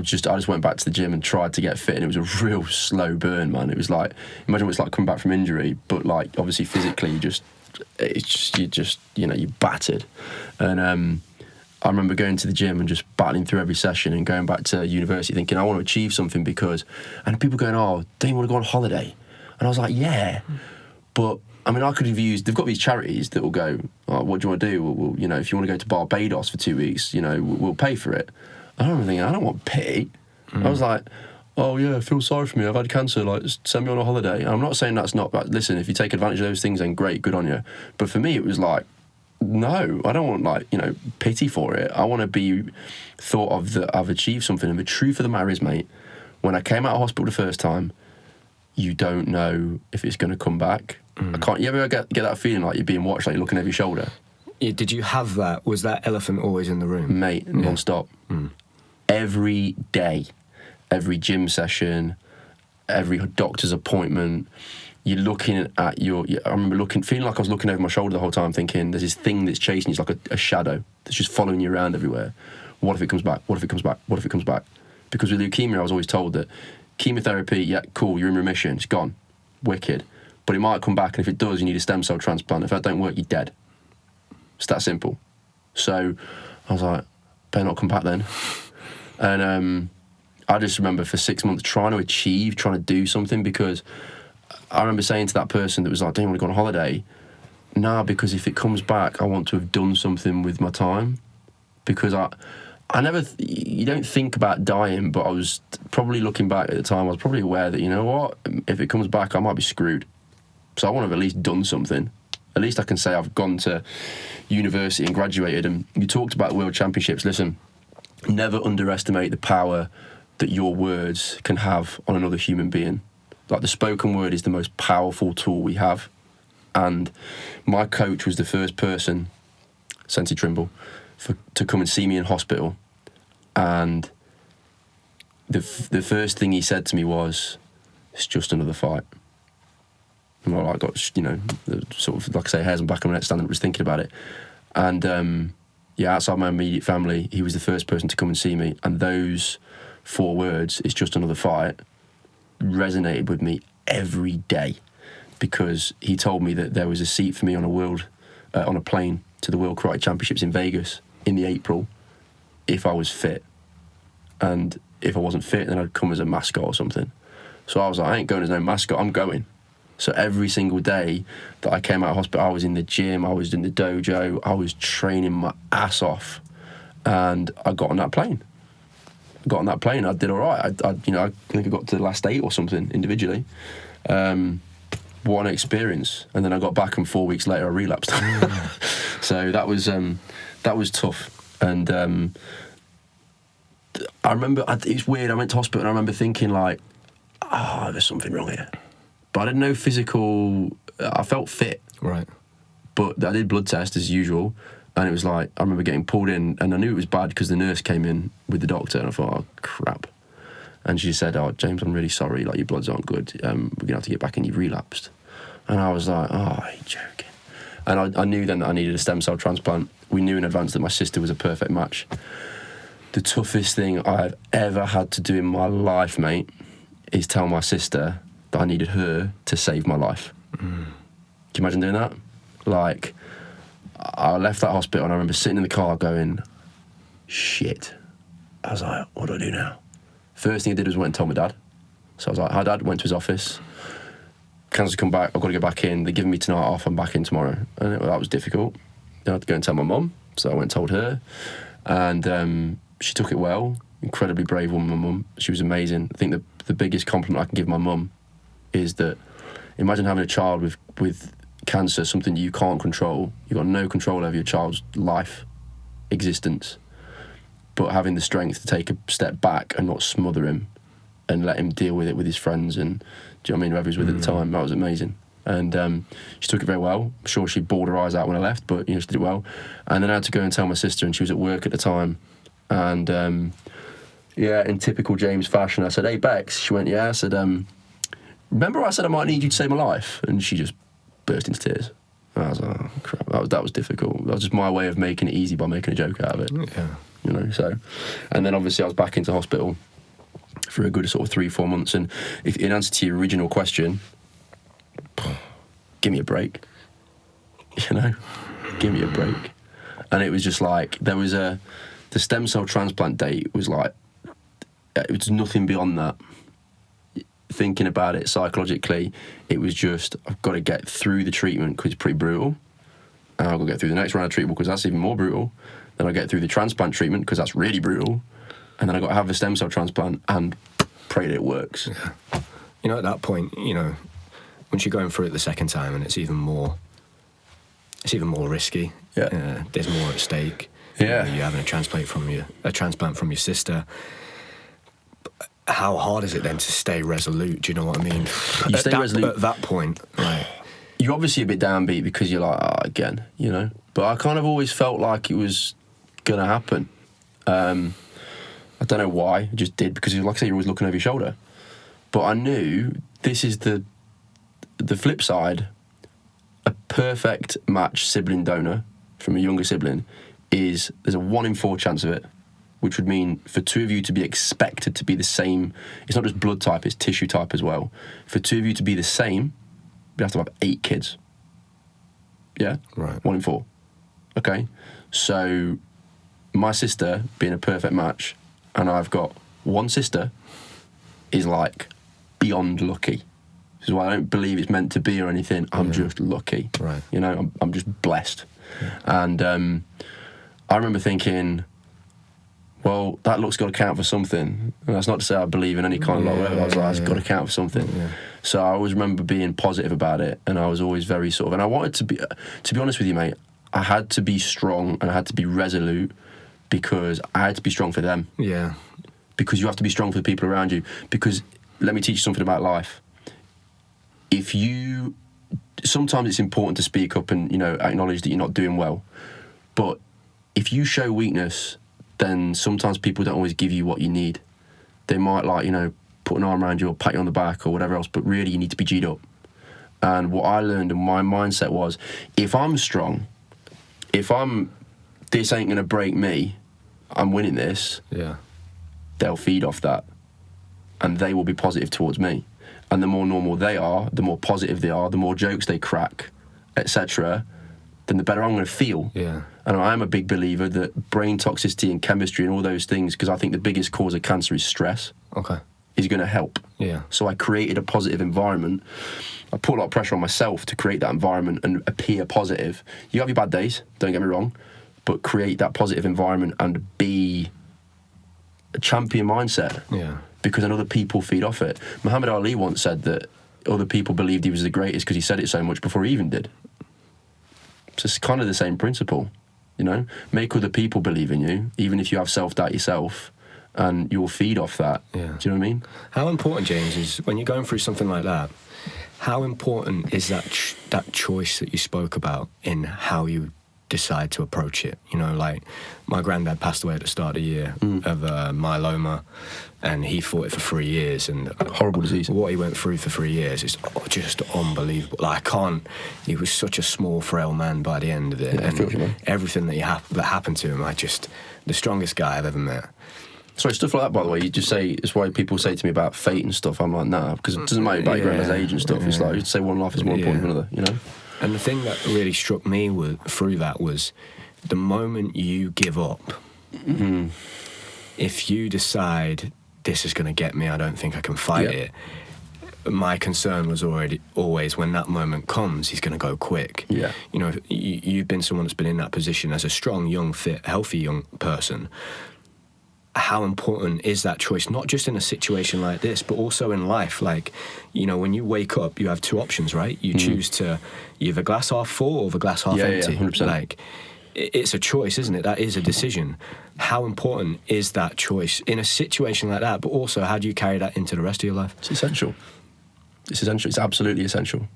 just went back to the gym and tried to get fit, and it was a real slow burn, man. It was like, imagine what it's like coming back from injury, but like obviously physically you're battered. And I remember going to the gym and just battling through every session and going back to university thinking I want to achieve something, and people going, oh, don't you want to go on holiday? And I was like, yeah, but I mean, I could have used, they've got these charities that will go, oh, what do you want to do? Well, you know, if you want to go to Barbados for 2 weeks, you know, we'll pay for it. I remember thinking, I don't want pity. I was like, oh yeah, feel sorry for me, I've had cancer, like, send me on a holiday. And I'm not saying that's not, but listen, if you take advantage of those things, then great, good on you. But for me, it was like, no, I don't want, like, you know, pity for it. I want to be thought of that I've achieved something. And the truth of the matter is, mate, when I came out of hospital the first time, you don't know if it's going to come back. You ever get that feeling like you're being watched, like you're looking over your shoulder? Yeah, did you have that? Was that elephant always in the room? Mate, non-stop. Every day, every gym session, every doctor's appointment, you're looking at I remember feeling like I was looking over my shoulder the whole time, thinking there's this thing that's chasing you. It's like a shadow that's just following you around everywhere. What if it comes back? What if it comes back? What if it comes back? Because with leukemia, I was always told that chemotherapy, yeah, cool, you're in remission, it's gone, wicked. But it might come back, and if it does, you need a stem cell transplant. If that don't work, you're dead. It's that simple. So I was like, better not come back then. And I just remember for 6 months trying to do something, because I remember saying to that person that was like, don't you want to go on holiday? Nah, because if it comes back, I want to have done something with my time. Because I never, you don't think about dying, but I was probably looking back at the time, I was probably aware that, you know what, if it comes back, I might be screwed. So I want to have at least done something. At least I can say I've gone to university and graduated. And you talked about World Championships. Listen, never underestimate the power that your words can have on another human being. Like, the spoken word is the most powerful tool we have. And my coach was the first person, Sensei Trimble, to come and see me in hospital. And the first thing he said to me was, it's just another fight. And I got, you know, sort of, like I say, hairs on the back of my neck standing up, was thinking about it. And outside my immediate family, he was the first person to come and see me. And those 4 words, it's just another fight, resonated with me every day, because he told me that there was a seat for me on a plane to the World Karate Championships in Vegas in the April if I was fit. And if I wasn't fit, then I'd come as a mascot or something. So I was like, I ain't going as no mascot, I'm going. So every single day that I came out of hospital, I was in the gym, I was in the dojo, I was training my ass off. And I got on that plane. I did all right. I think I got to the last 8 or something individually. What an experience. And then I got back, and 4 weeks later I relapsed. So that was tough. And I remember, it's weird, I went to hospital and I remember thinking like, there's something wrong here. But I didn't know physical, I felt fit. Right. But I did blood test as usual, and it was like, I remember getting pulled in, and I knew it was bad because the nurse came in with the doctor, and I thought, oh, crap. And she said, oh, James, I'm really sorry, like, your bloods aren't good. We're going to have to get back in, you've relapsed. And I was like, oh, you're joking. And I knew then that I needed a stem cell transplant. We knew in advance that my sister was a perfect match. The toughest thing I've ever had to do in my life, mate, is tell my sister that I needed her to save my life. Can you imagine doing that? Like, I left that hospital and I remember sitting in the car going, shit. I was like, what do I do now? First thing I did was went and told my dad. So I was like, hi, Dad, went to his office. Cancer's come back, I've got to go back in. They're giving me tonight off, I'm back in tomorrow. And that was difficult. Then I had to go and tell my mum. So I went and told her. And she took it well. Incredibly brave woman, my mum. She was amazing. I think the biggest compliment I can give my mum is that, imagine having a child with cancer, something you can't control. You've got no control over your child's life, existence. But having the strength to take a step back and not smother him and let him deal with it with his friends and, do you know what I mean, whoever he was with at the time, that was amazing. And she took it very well. I'm sure she bawled her eyes out when I left, but, she did it well. And then I had to go and tell my sister, and she was at work at the time. And, in typical James fashion, I said, hey, Bex. She went, yeah. I said, remember I said I might need you to save my life? And she just burst into tears. And I was like, oh, crap, that was difficult. That was just my way of making it easy by making a joke out of it. Yeah. So. And then obviously I was back into hospital for a good sort of 3-4 months. And if in answer to your original question, give me a break. Give me a break. And it was just like, there was the stem cell transplant date was like, it was nothing beyond that. Thinking about it psychologically, it was just, I've got to get through the treatment because it's pretty brutal. And I've got to get through the next round of treatment because that's even more brutal. Then I get through the transplant treatment because that's really brutal. And then I got to have a stem cell transplant and pray that it works. Yeah. At that point, once you're going through it the second time, and it's even more risky. Yeah. There's more at stake. Yeah. You're having a transplant from your sister. How hard is it then to stay resolute? Do you know what I mean? You stay resolute at that point, right? You're obviously a bit downbeat because you're like, again, But I kind of always felt like it was gonna happen. I don't know why, I just did, because like I say, you're always looking over your shoulder. But I knew this is the flip side. A perfect match sibling donor from a younger sibling there's a 1 in 4 chance of it, which would mean for 2 of you to be expected to be the same. It's not just blood type, it's tissue type as well. For 2 of you to be the same, you have to have 8 kids. Yeah? Right. 1 in 4. Okay? So my sister being a perfect match, and I've got 1 sister, is like beyond lucky. This is why I don't believe it's meant to be or anything. I'm just lucky. Right. I'm just blessed. Yeah. And I remember thinking, well, that luck's got to count for something. And that's not to say I believe in any kind of luck. I was like, it's got to count for something. Yeah. So I always remember being positive about it, and I was always very sort of, and I wanted to be honest with you, mate, I had to be strong and I had to be resolute because I had to be strong for them. Yeah. Because you have to be strong for the people around you. Because let me teach you something about life. Sometimes it's important to speak up and, acknowledge that you're not doing well. But if you show weakness, then sometimes people don't always give you what you need. They might put an arm around you or pat you on the back or whatever else, but really you need to be G'd up. And what I learned and my mindset was, if I'm strong, this ain't going to break me, I'm winning this, yeah, they'll feed off that. And they will be positive towards me. and the more normal they are, the more positive they are, the more jokes they crack, etc., then the better I'm going to feel. Yeah. And I'm a big believer that brain toxicity and chemistry and all those things, because I think the biggest cause of cancer is stress, Okay. is going to help. Yeah. So I created a positive environment. I put a lot of pressure on myself to create that environment and appear positive. You have your bad days, don't get me wrong, but create that positive environment and be a champion mindset. Yeah. Because then other people feed off it. Muhammad Ali once said that other people believed he was the greatest because he said it so much before he even did. So it's kind of the same principle, you know? Make other people believe in you, even if you have self-doubt yourself, and you'll feed off that. Yeah. Do you know what I mean? How important, James, is when you're going through something like that, how important is that choice that you spoke about in how you decide to approach it? You know, like my granddad passed away at the start of the year of myeloma, and he fought it for 3 years, and Horrible disease. what he went through for 3 years is just unbelievable. Like, he was such a small, frail man by the end of it, Yeah, I feel you, man. everything that happened to him, the strongest guy I've ever met. Sorry, stuff like that, by the way, you just say, it's why people say to me about fate and stuff, I'm like, nah, because it doesn't matter about your grandma's age and stuff. It's like, you'd say one life is more important than another, you know? And the thing that really struck me through that was the moment you give up, if you decide this is going to get me, I don't think I can fight it, my concern was always when that moment comes, he's going to go quick. Yeah. You know, you've been someone that's been in that position as a strong, young, fit, healthy young person. How important is that choice, not just in a situation like this, but also in life? Like, you know, when you wake up, you have two options, right? You choose to either glass half full or the glass half empty. Yeah, 100%. Like, it's a choice, isn't it? That is a decision. How important is that choice in a situation like that? But also, how do you carry that into the rest of your life? It's essential. It's essential. It's absolutely essential.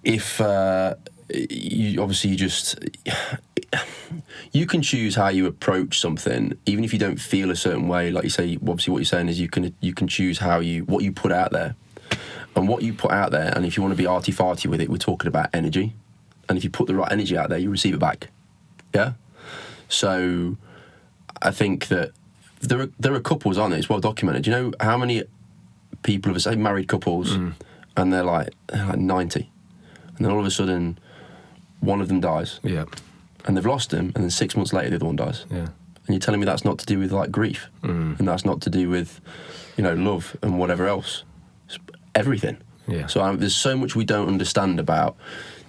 If you can choose how you approach something, even if you don't feel a certain way. Like you say, obviously, what you're saying is you can choose what you put out there, and what you put out there. And if you want to be arty-farty with it, we're talking about energy. And if you put the right energy out there, you receive it back. Yeah. So I think that there are couples, aren't there? It's well documented. Do you know how many people have, say, married couples, and they're like 90, and then all of a sudden, one of them dies. Yeah. And they've lost him, and then 6 months later, the other one dies. Yeah. And you're telling me that's not to do with, like, grief, and that's not to do with, you know, love and whatever else. It's everything. Yeah. So there's so much we don't understand about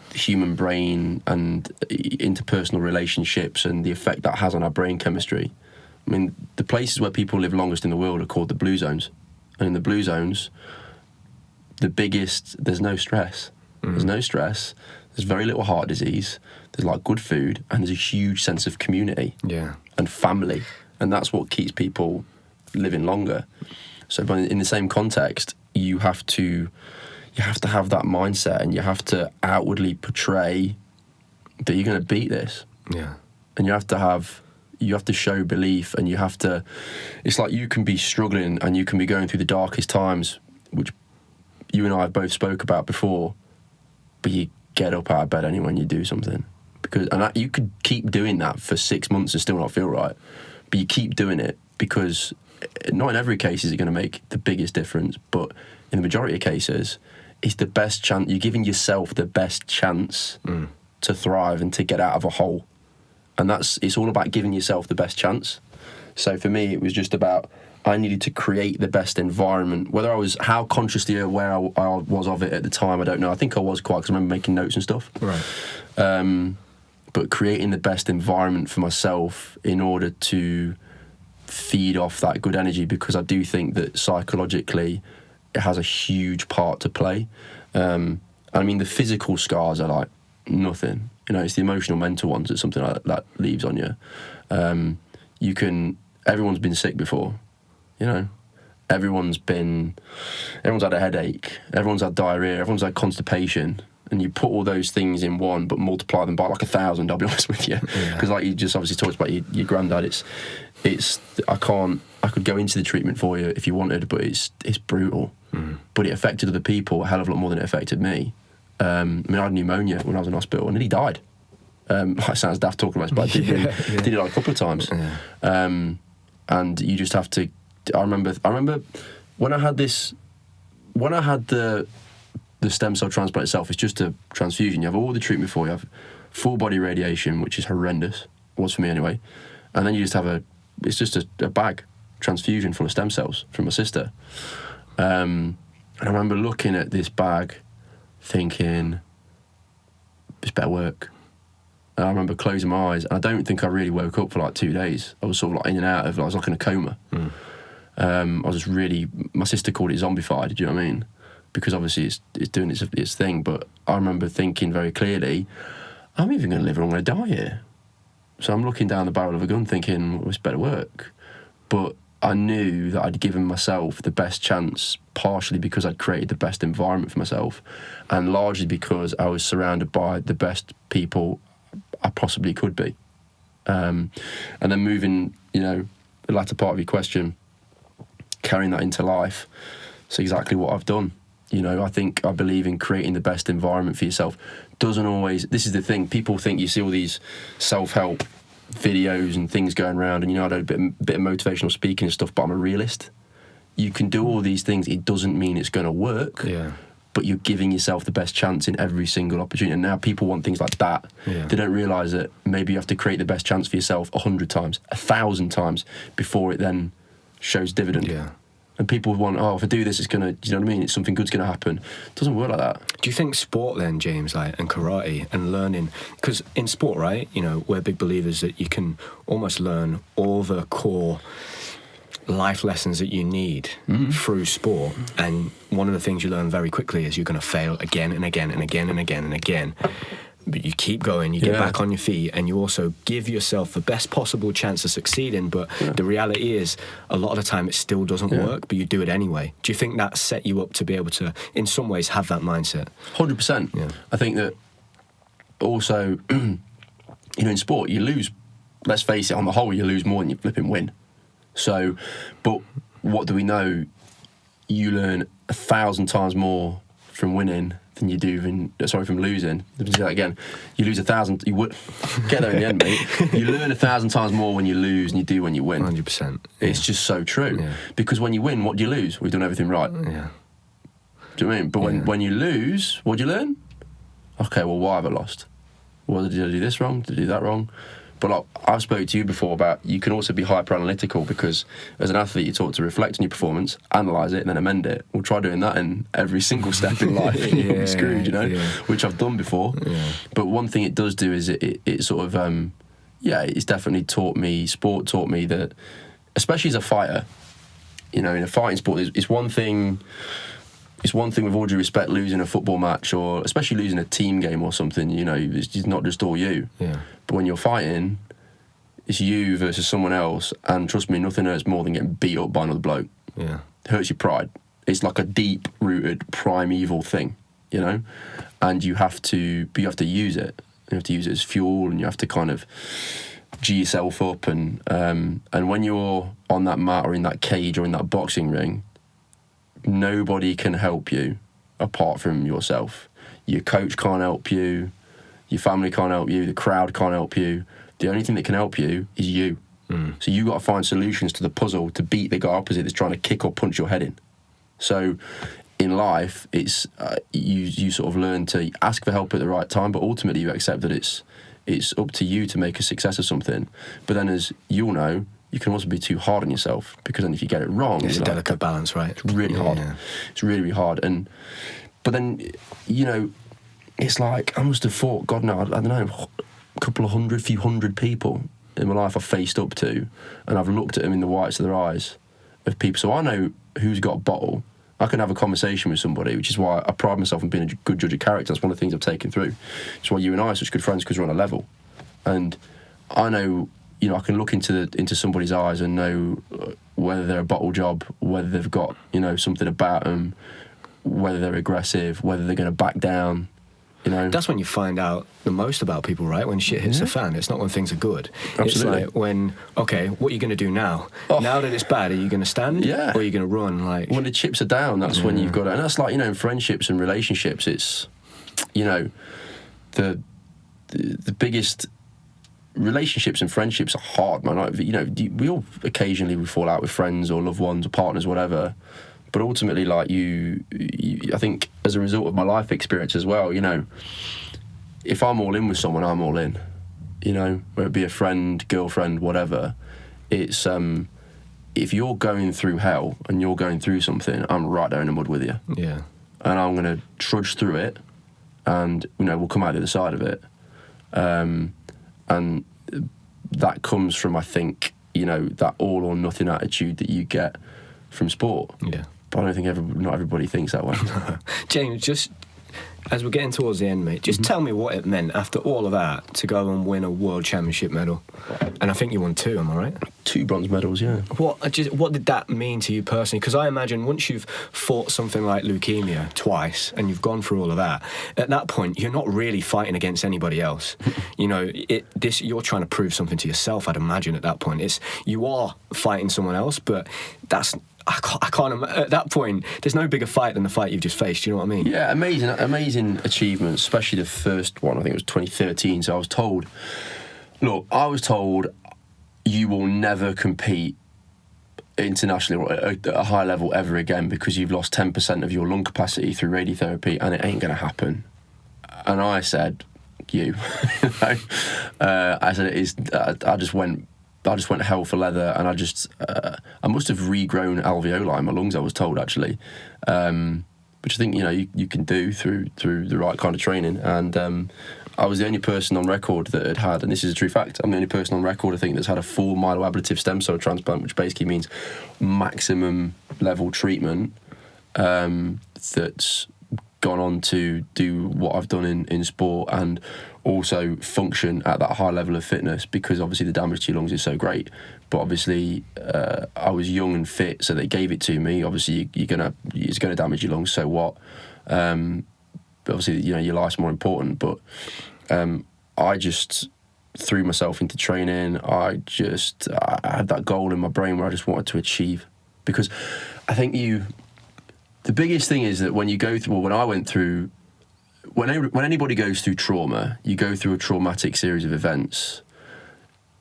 the human brain and interpersonal relationships and the effect that has on our brain chemistry. I mean, the places where people live longest in the world are called the blue zones. And in the blue zones, there's no stress. There's no stress. There's very little heart disease. There's like good food, and there's a huge sense of community and family, and that's what keeps people living longer. So, but in the same context, you have to have that mindset, and you have to outwardly portray that you're going to beat this. Yeah. And you have to show belief, and you have to. It's like you can be struggling, and you can be going through the darkest times, which you and I have both spoke about before, but you get up out of bed anyway and you do something. You could keep doing that for 6 months and still not feel right, but you keep doing it because not in every case is it going to make the biggest difference, but in the majority of cases, it's the best chance. You're giving yourself the best chance to thrive and to get out of a hole, and it's all about giving yourself the best chance. So for me, it was just about I needed to create the best environment. Whether I was how consciously aware I was of it at the time, I don't know. I think I was quite, because I remember making notes and stuff. Right. But creating the best environment for myself in order to feed off that good energy, because I do think that psychologically it has a huge part to play. I mean, the physical scars are like nothing. You know, it's the emotional, mental ones that something like that leaves on you. Everyone's been sick before, you know. Everyone's had a headache, everyone's had diarrhea, everyone's had constipation. And you put all those things in one, but multiply them by like 1,000, I'll be honest with you. Because like you just obviously talked about your granddad, I could go into the treatment for you if you wanted, but it's brutal. But it affected other people a hell of a lot more than it affected me. I mean, I had pneumonia when I was in hospital, and nearly died. It sounds daft talking about this, but I did it like a couple of times. And you just have to I remember when I had the stem cell transplant itself. It's just a transfusion. You have all the treatment before. You have full body radiation, which is horrendous. Was for me anyway. And then you just have it's just a bag transfusion full of stem cells from my sister. And I remember looking at this bag, thinking, this better work. And I remember closing my eyes, and I don't think I really woke up for like 2 days. I was sort of like in and out of, I was like in a coma. I was just really, my sister called it zombified, do you know what I mean? Because obviously it's doing its thing, but I remember thinking very clearly, I'm either going to live or I'm going to die here. So I'm looking down the barrel of a gun thinking, well, this better work. But I knew that I'd given myself the best chance, partially because I'd created the best environment for myself, and largely because I was surrounded by the best people I possibly could be. And then moving, the latter part of your question, carrying that into life, it's exactly what I've done. I believe in creating the best environment for yourself. Doesn't always, this is the thing, people think you see all these self-help videos and things going around, and I do a bit of motivational speaking and stuff, but I'm a realist. You can do all these things, it doesn't mean it's going to work. Yeah. But you're giving yourself the best chance in every single opportunity. And now people want things like that. Yeah. They don't realise that maybe you have to create the best chance for yourself 100 times, 1,000 times before it then shows dividend. Yeah. And people want, if I do this, it's going to, do you know what I mean? It's something good's going to happen. It doesn't work like that. Do you think sport then, James, and karate and learning, because in sport, right, we're big believers that you can almost learn all the core life lessons that you need through sport, and one of the things you learn very quickly is you're going to fail again and again and again and again and again, but you keep going, you get back on your feet, and you also give yourself the best possible chance of succeeding. But the reality is, a lot of the time it still doesn't work, but you do it anyway. Do you think that set you up to be able to, in some ways, have that mindset? 100%. Yeah. I think that also, in sport, you lose, let's face it, on the whole, you lose more than you flipping win. So, but what do we know? You learn 1,000 times more from winning than you do from losing. Let me say that again. You lose 1,000. You would get there in the end, mate. You learn 1,000 times more when you lose than you do when you win. 100%. It's just so true. Yeah. Because when you win, what do you lose? We've done everything right. Yeah. Do you know what I mean? But when you lose, what do you learn? Okay, well, why have I lost? Well, did I do this wrong? Did I do that wrong? But I've spoken to you before about you can also be hyper-analytical, because as an athlete you taught to reflect on your performance, analyse it, and then amend it. We'll try doing that in every single step in life and you'll be screwed, which I've done before. Yeah. But one thing it does do is it sort of, it's definitely sport taught me that, especially as a fighter, in a fighting sport, it's one thing with all due respect, losing a football match, or especially losing a team game or something, it's not just all you. Yeah. But when you're fighting, it's you versus someone else, and trust me, nothing hurts more than getting beat up by another bloke. Yeah. It hurts your pride. It's like a deep-rooted, primeval thing, and you have to use it. You have to use it as fuel, and you have to kind of G yourself up, and when you're on that mat or in that cage or in that boxing ring, nobody can help you apart from yourself. Your coach can't help you, your family can't help you, the crowd can't help you. The only thing that can help you is you. So you got to find solutions to the puzzle to beat the guy opposite that's trying to kick or punch your head in. So in life, it's you sort of learn to ask for help at the right time, but ultimately you accept that it's up to you to make a success of something. But then, as you'll know, you can also be too hard on yourself, because then if you get it wrong, it's a delicate balance, right? It's really hard. Yeah. It's really, really hard. But then, it's like I must have fought, God no, I don't know, a few hundred people in my life I've faced up to, and I've looked at them in the whites of their eyes of people. So I know who's got a bottle. I can have a conversation with somebody, which is why I pride myself on being a good judge of character. That's one of the things I've taken through. It's why you and I are such good friends, because we're on a level. And I know, I can look into somebody's eyes and know whether they're a bottle job, whether they've got, something about them, whether they're aggressive, whether they're going to back down. That's when you find out the most about people, right? When shit hits the fan. It's not when things are good. Absolutely. It's like when, okay, what are you going to do now? Now that it's bad, are you going to stand? Yeah. Or are you going to run? Like, when the chips are down, that's when you've got to, and that's like, in friendships and relationships, it's, the biggest relationships and friendships are hard, man. Like, you know, we all occasionally we fall out with friends or loved ones or partners, whatever. But ultimately, like you, I think as a result of my life experience as well, you know, if I'm all in with someone, I'm all in. You know, whether it be a friend, girlfriend, whatever. It's if you're going through hell and you're going through something, I'm right there in the mud with you. Yeah. And I'm going to trudge through it, and you know, we'll come out the other side of it. And that comes from, I think, you know, that all or nothing attitude that you get from sport. Yeah. But I don't think not everybody thinks that way. James, just as we're getting towards the end, mate, just tell me what it meant after all of that to go and win a World Championship medal. And I think you won 2, am I right? 2 bronze medals, yeah. What did that mean to you personally? Because I imagine once you've fought something like leukemia twice and you've gone through all of that, at that point you're not really fighting against anybody else. You know, you're trying to prove something to yourself. I'd imagine at that point you are fighting someone else, but that's. I can't. At that point, there's no bigger fight than the fight you've just faced. Do you know what I mean? Yeah, amazing achievements, especially the first one. I think it was 2013. So I was told you will never compete internationally or at a high level ever again because you've lost 10% of your lung capacity through radiotherapy, and it ain't going to happen. And I said, I said it is. I just went hell for leather, and I must have regrown alveoli in my lungs, I was told, actually, which I think, you know, you can do through the right kind of training. And I was the only person on record that had, and this is a true fact, I'm the only person on record, I think, that's had a full myeloablative stem cell transplant, which basically means maximum level treatment, that's gone on to do what I've done in sport and also function at that high level of fitness, because obviously the damage to your lungs is so great. But obviously I was young and fit, so they gave it to me. Obviously it's gonna damage your lungs, so what? But obviously, you know, your life's more important. But I just threw myself into training. I had that goal in my brain where I just wanted to achieve, because I think the biggest thing is that when you go through, when I went through, when anybody goes through trauma, you go through a traumatic series of events,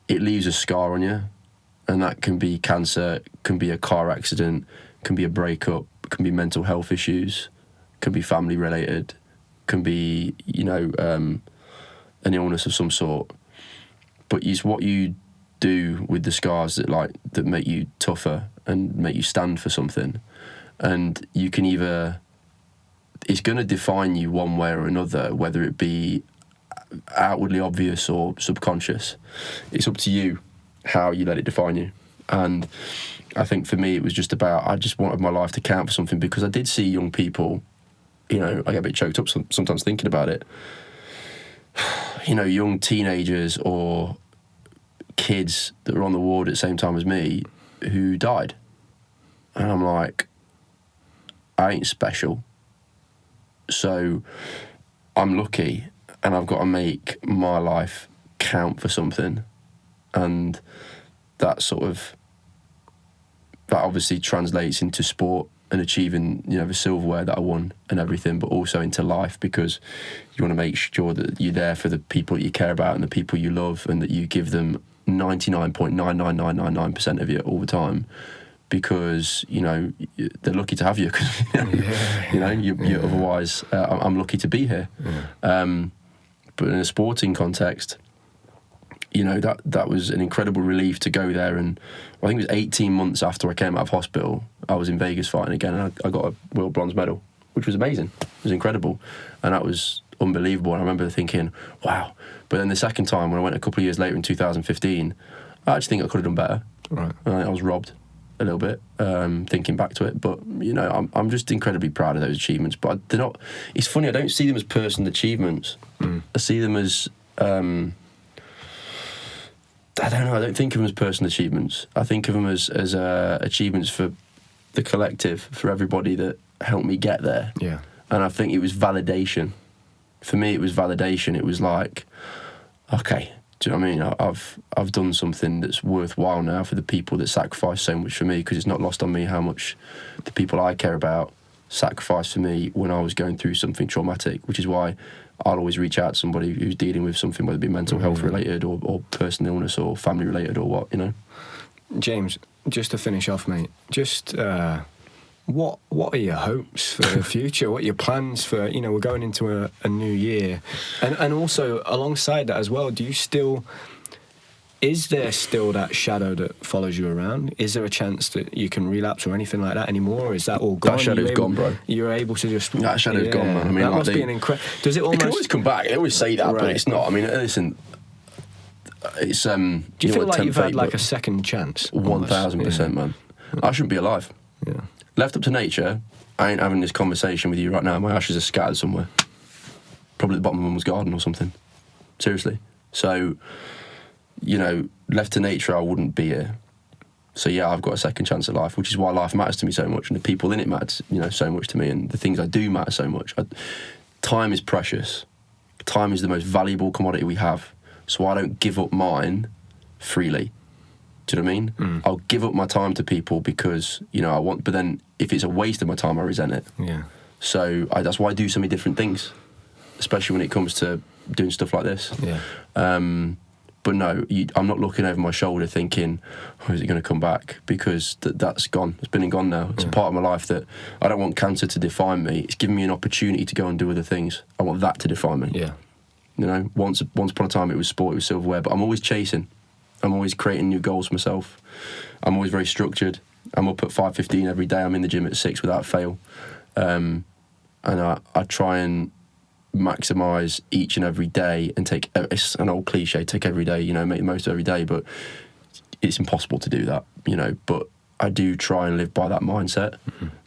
it leaves a scar on you. And that can be cancer, can be a car accident, can be a breakup, can be mental health issues, can be family related, can be, you know, an illness of some sort. But it's what you do with the scars that make you tougher and make you stand for something. And you can it's going to define you one way or another, whether it be outwardly obvious or subconscious. It's up to you how you let it define you. And I think for me, it was just about, I just wanted my life to count for something, because I did see young people, you know, I get a bit choked up sometimes thinking about it, you know, young teenagers or kids that were on the ward at the same time as me who died. And I'm like, I ain't special. So I'm lucky, and I've got to make my life count for something. And that obviously translates into sport and achieving, you know, the silverware that I won and everything, but also into life, because you want to make sure that you're there for the people that you care about and the people you love, and that you give them 99.99999% of you all the time. Because, you know, they're lucky to have you. Cause, you know, you're otherwise, I'm lucky to be here. Yeah. But in a sporting context, you know, that was an incredible relief to go there. And I think it was 18 months after I came out of hospital, I was in Vegas fighting again, and I got a world bronze medal, which was amazing. It was incredible. And that was unbelievable. And I remember thinking, wow. But then the second time, when I went a couple of years later in 2015, I actually think I could have done better. Right. I was robbed a little bit, thinking back to it, but you know, I'm just incredibly proud of those achievements. But they're not. It's funny, I don't see them as personal achievements. I see them as I don't know. I don't think of them as personal achievements. I think of them as achievements for the collective, for everybody that helped me get there. Yeah. And I think it was validation. For me, it was validation. It was like, okay. Do you know what I mean? I've done something that's worthwhile now for the people that sacrifice so much for me, because it's not lost on me how much the people I care about sacrifice for me when I was going through something traumatic, which is why I'll always reach out to somebody who's dealing with something, whether it be mental health related or personal illness or family related or what, you know. James, just to finish off, mate, just what are your hopes for the future? What are your plans for, you know, we're going into a new year, and also alongside that as well, is there still that shadow that follows you around? Is there a chance that you can relapse or anything like that anymore? Or is that all gone? That shadow's gone, bro. You're able to just... That shadow's gone, man. I mean, that must be an incredible... Does it almost... It can always come back. They always say that, Right. but it's not. I mean, listen, it's... Do you feel like you've had like a second chance? 1,000%, man. I shouldn't be alive. Yeah. Left up to nature, I ain't having this conversation with you right now. My ashes are scattered somewhere. Probably at the bottom of mum's garden or something. Seriously. So... you know, left to nature, I wouldn't be here. So yeah, I've got a second chance at life, which is why life matters to me so much, and the people in it matter, you know, so much to me, and the things I do matter so much. Time is precious. Time is the most valuable commodity we have. So I don't give up mine freely. Do you know what I mean? I'll give up my time to people because, you know, I want. But then if it's a waste of my time, I resent it. Yeah. So that's why I do so many different things, especially when it comes to doing stuff like this. Yeah. But no, I'm not looking over my shoulder thinking, oh, is it going to come back? Because that's gone. It's been and gone now. It's a part of my life that I don't want cancer to define me. It's given me an opportunity to go and do other things. I want that to define me. Yeah. You know, once upon a time it was sport, it was silverware, but I'm always chasing. I'm always creating new goals for myself. I'm always very structured. I'm up at 5:15 every day. I'm in the gym at 6 without fail. And I try and maximise each and every day and take, it's an old cliche, take every day, you know, make the most of every day, but it's impossible to do that, you know, but I do try and live by that mindset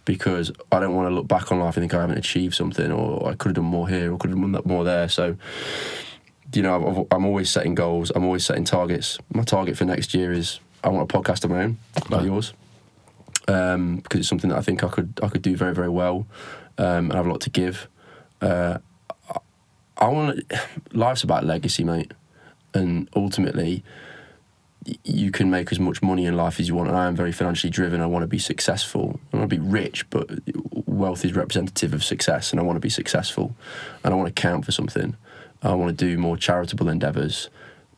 because I don't want to look back on life and think I haven't achieved something or I could have done more here or could have done that more there. So, you know, I'm always setting goals, I'm always setting targets. My target for next year is I want a podcast of my own, like yours, because it's something that I think I could do very, very well, and I have a lot to give. Life's about legacy, mate, and ultimately you can make as much money in life as you want, and I am very financially driven. I want to be successful. I want to be rich, but wealth is representative of success, and I want to be successful, and I want to count for something. I want to do more charitable endeavours,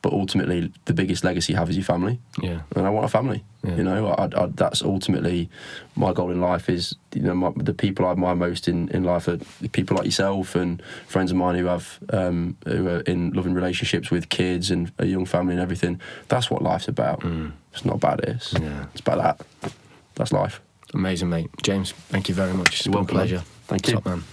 but ultimately the biggest legacy you have is your family. Yeah. And I want a family. Yeah. You know, that's ultimately my goal in life is, you know, the people I admire most in life are people like yourself and friends of mine who are in loving relationships with kids and a young family and everything. That's what life's about. It's not about this. Yeah. It's about that. That's life. Amazing, mate. James, thank you very much. It's been a pleasure. Thank you. Top man.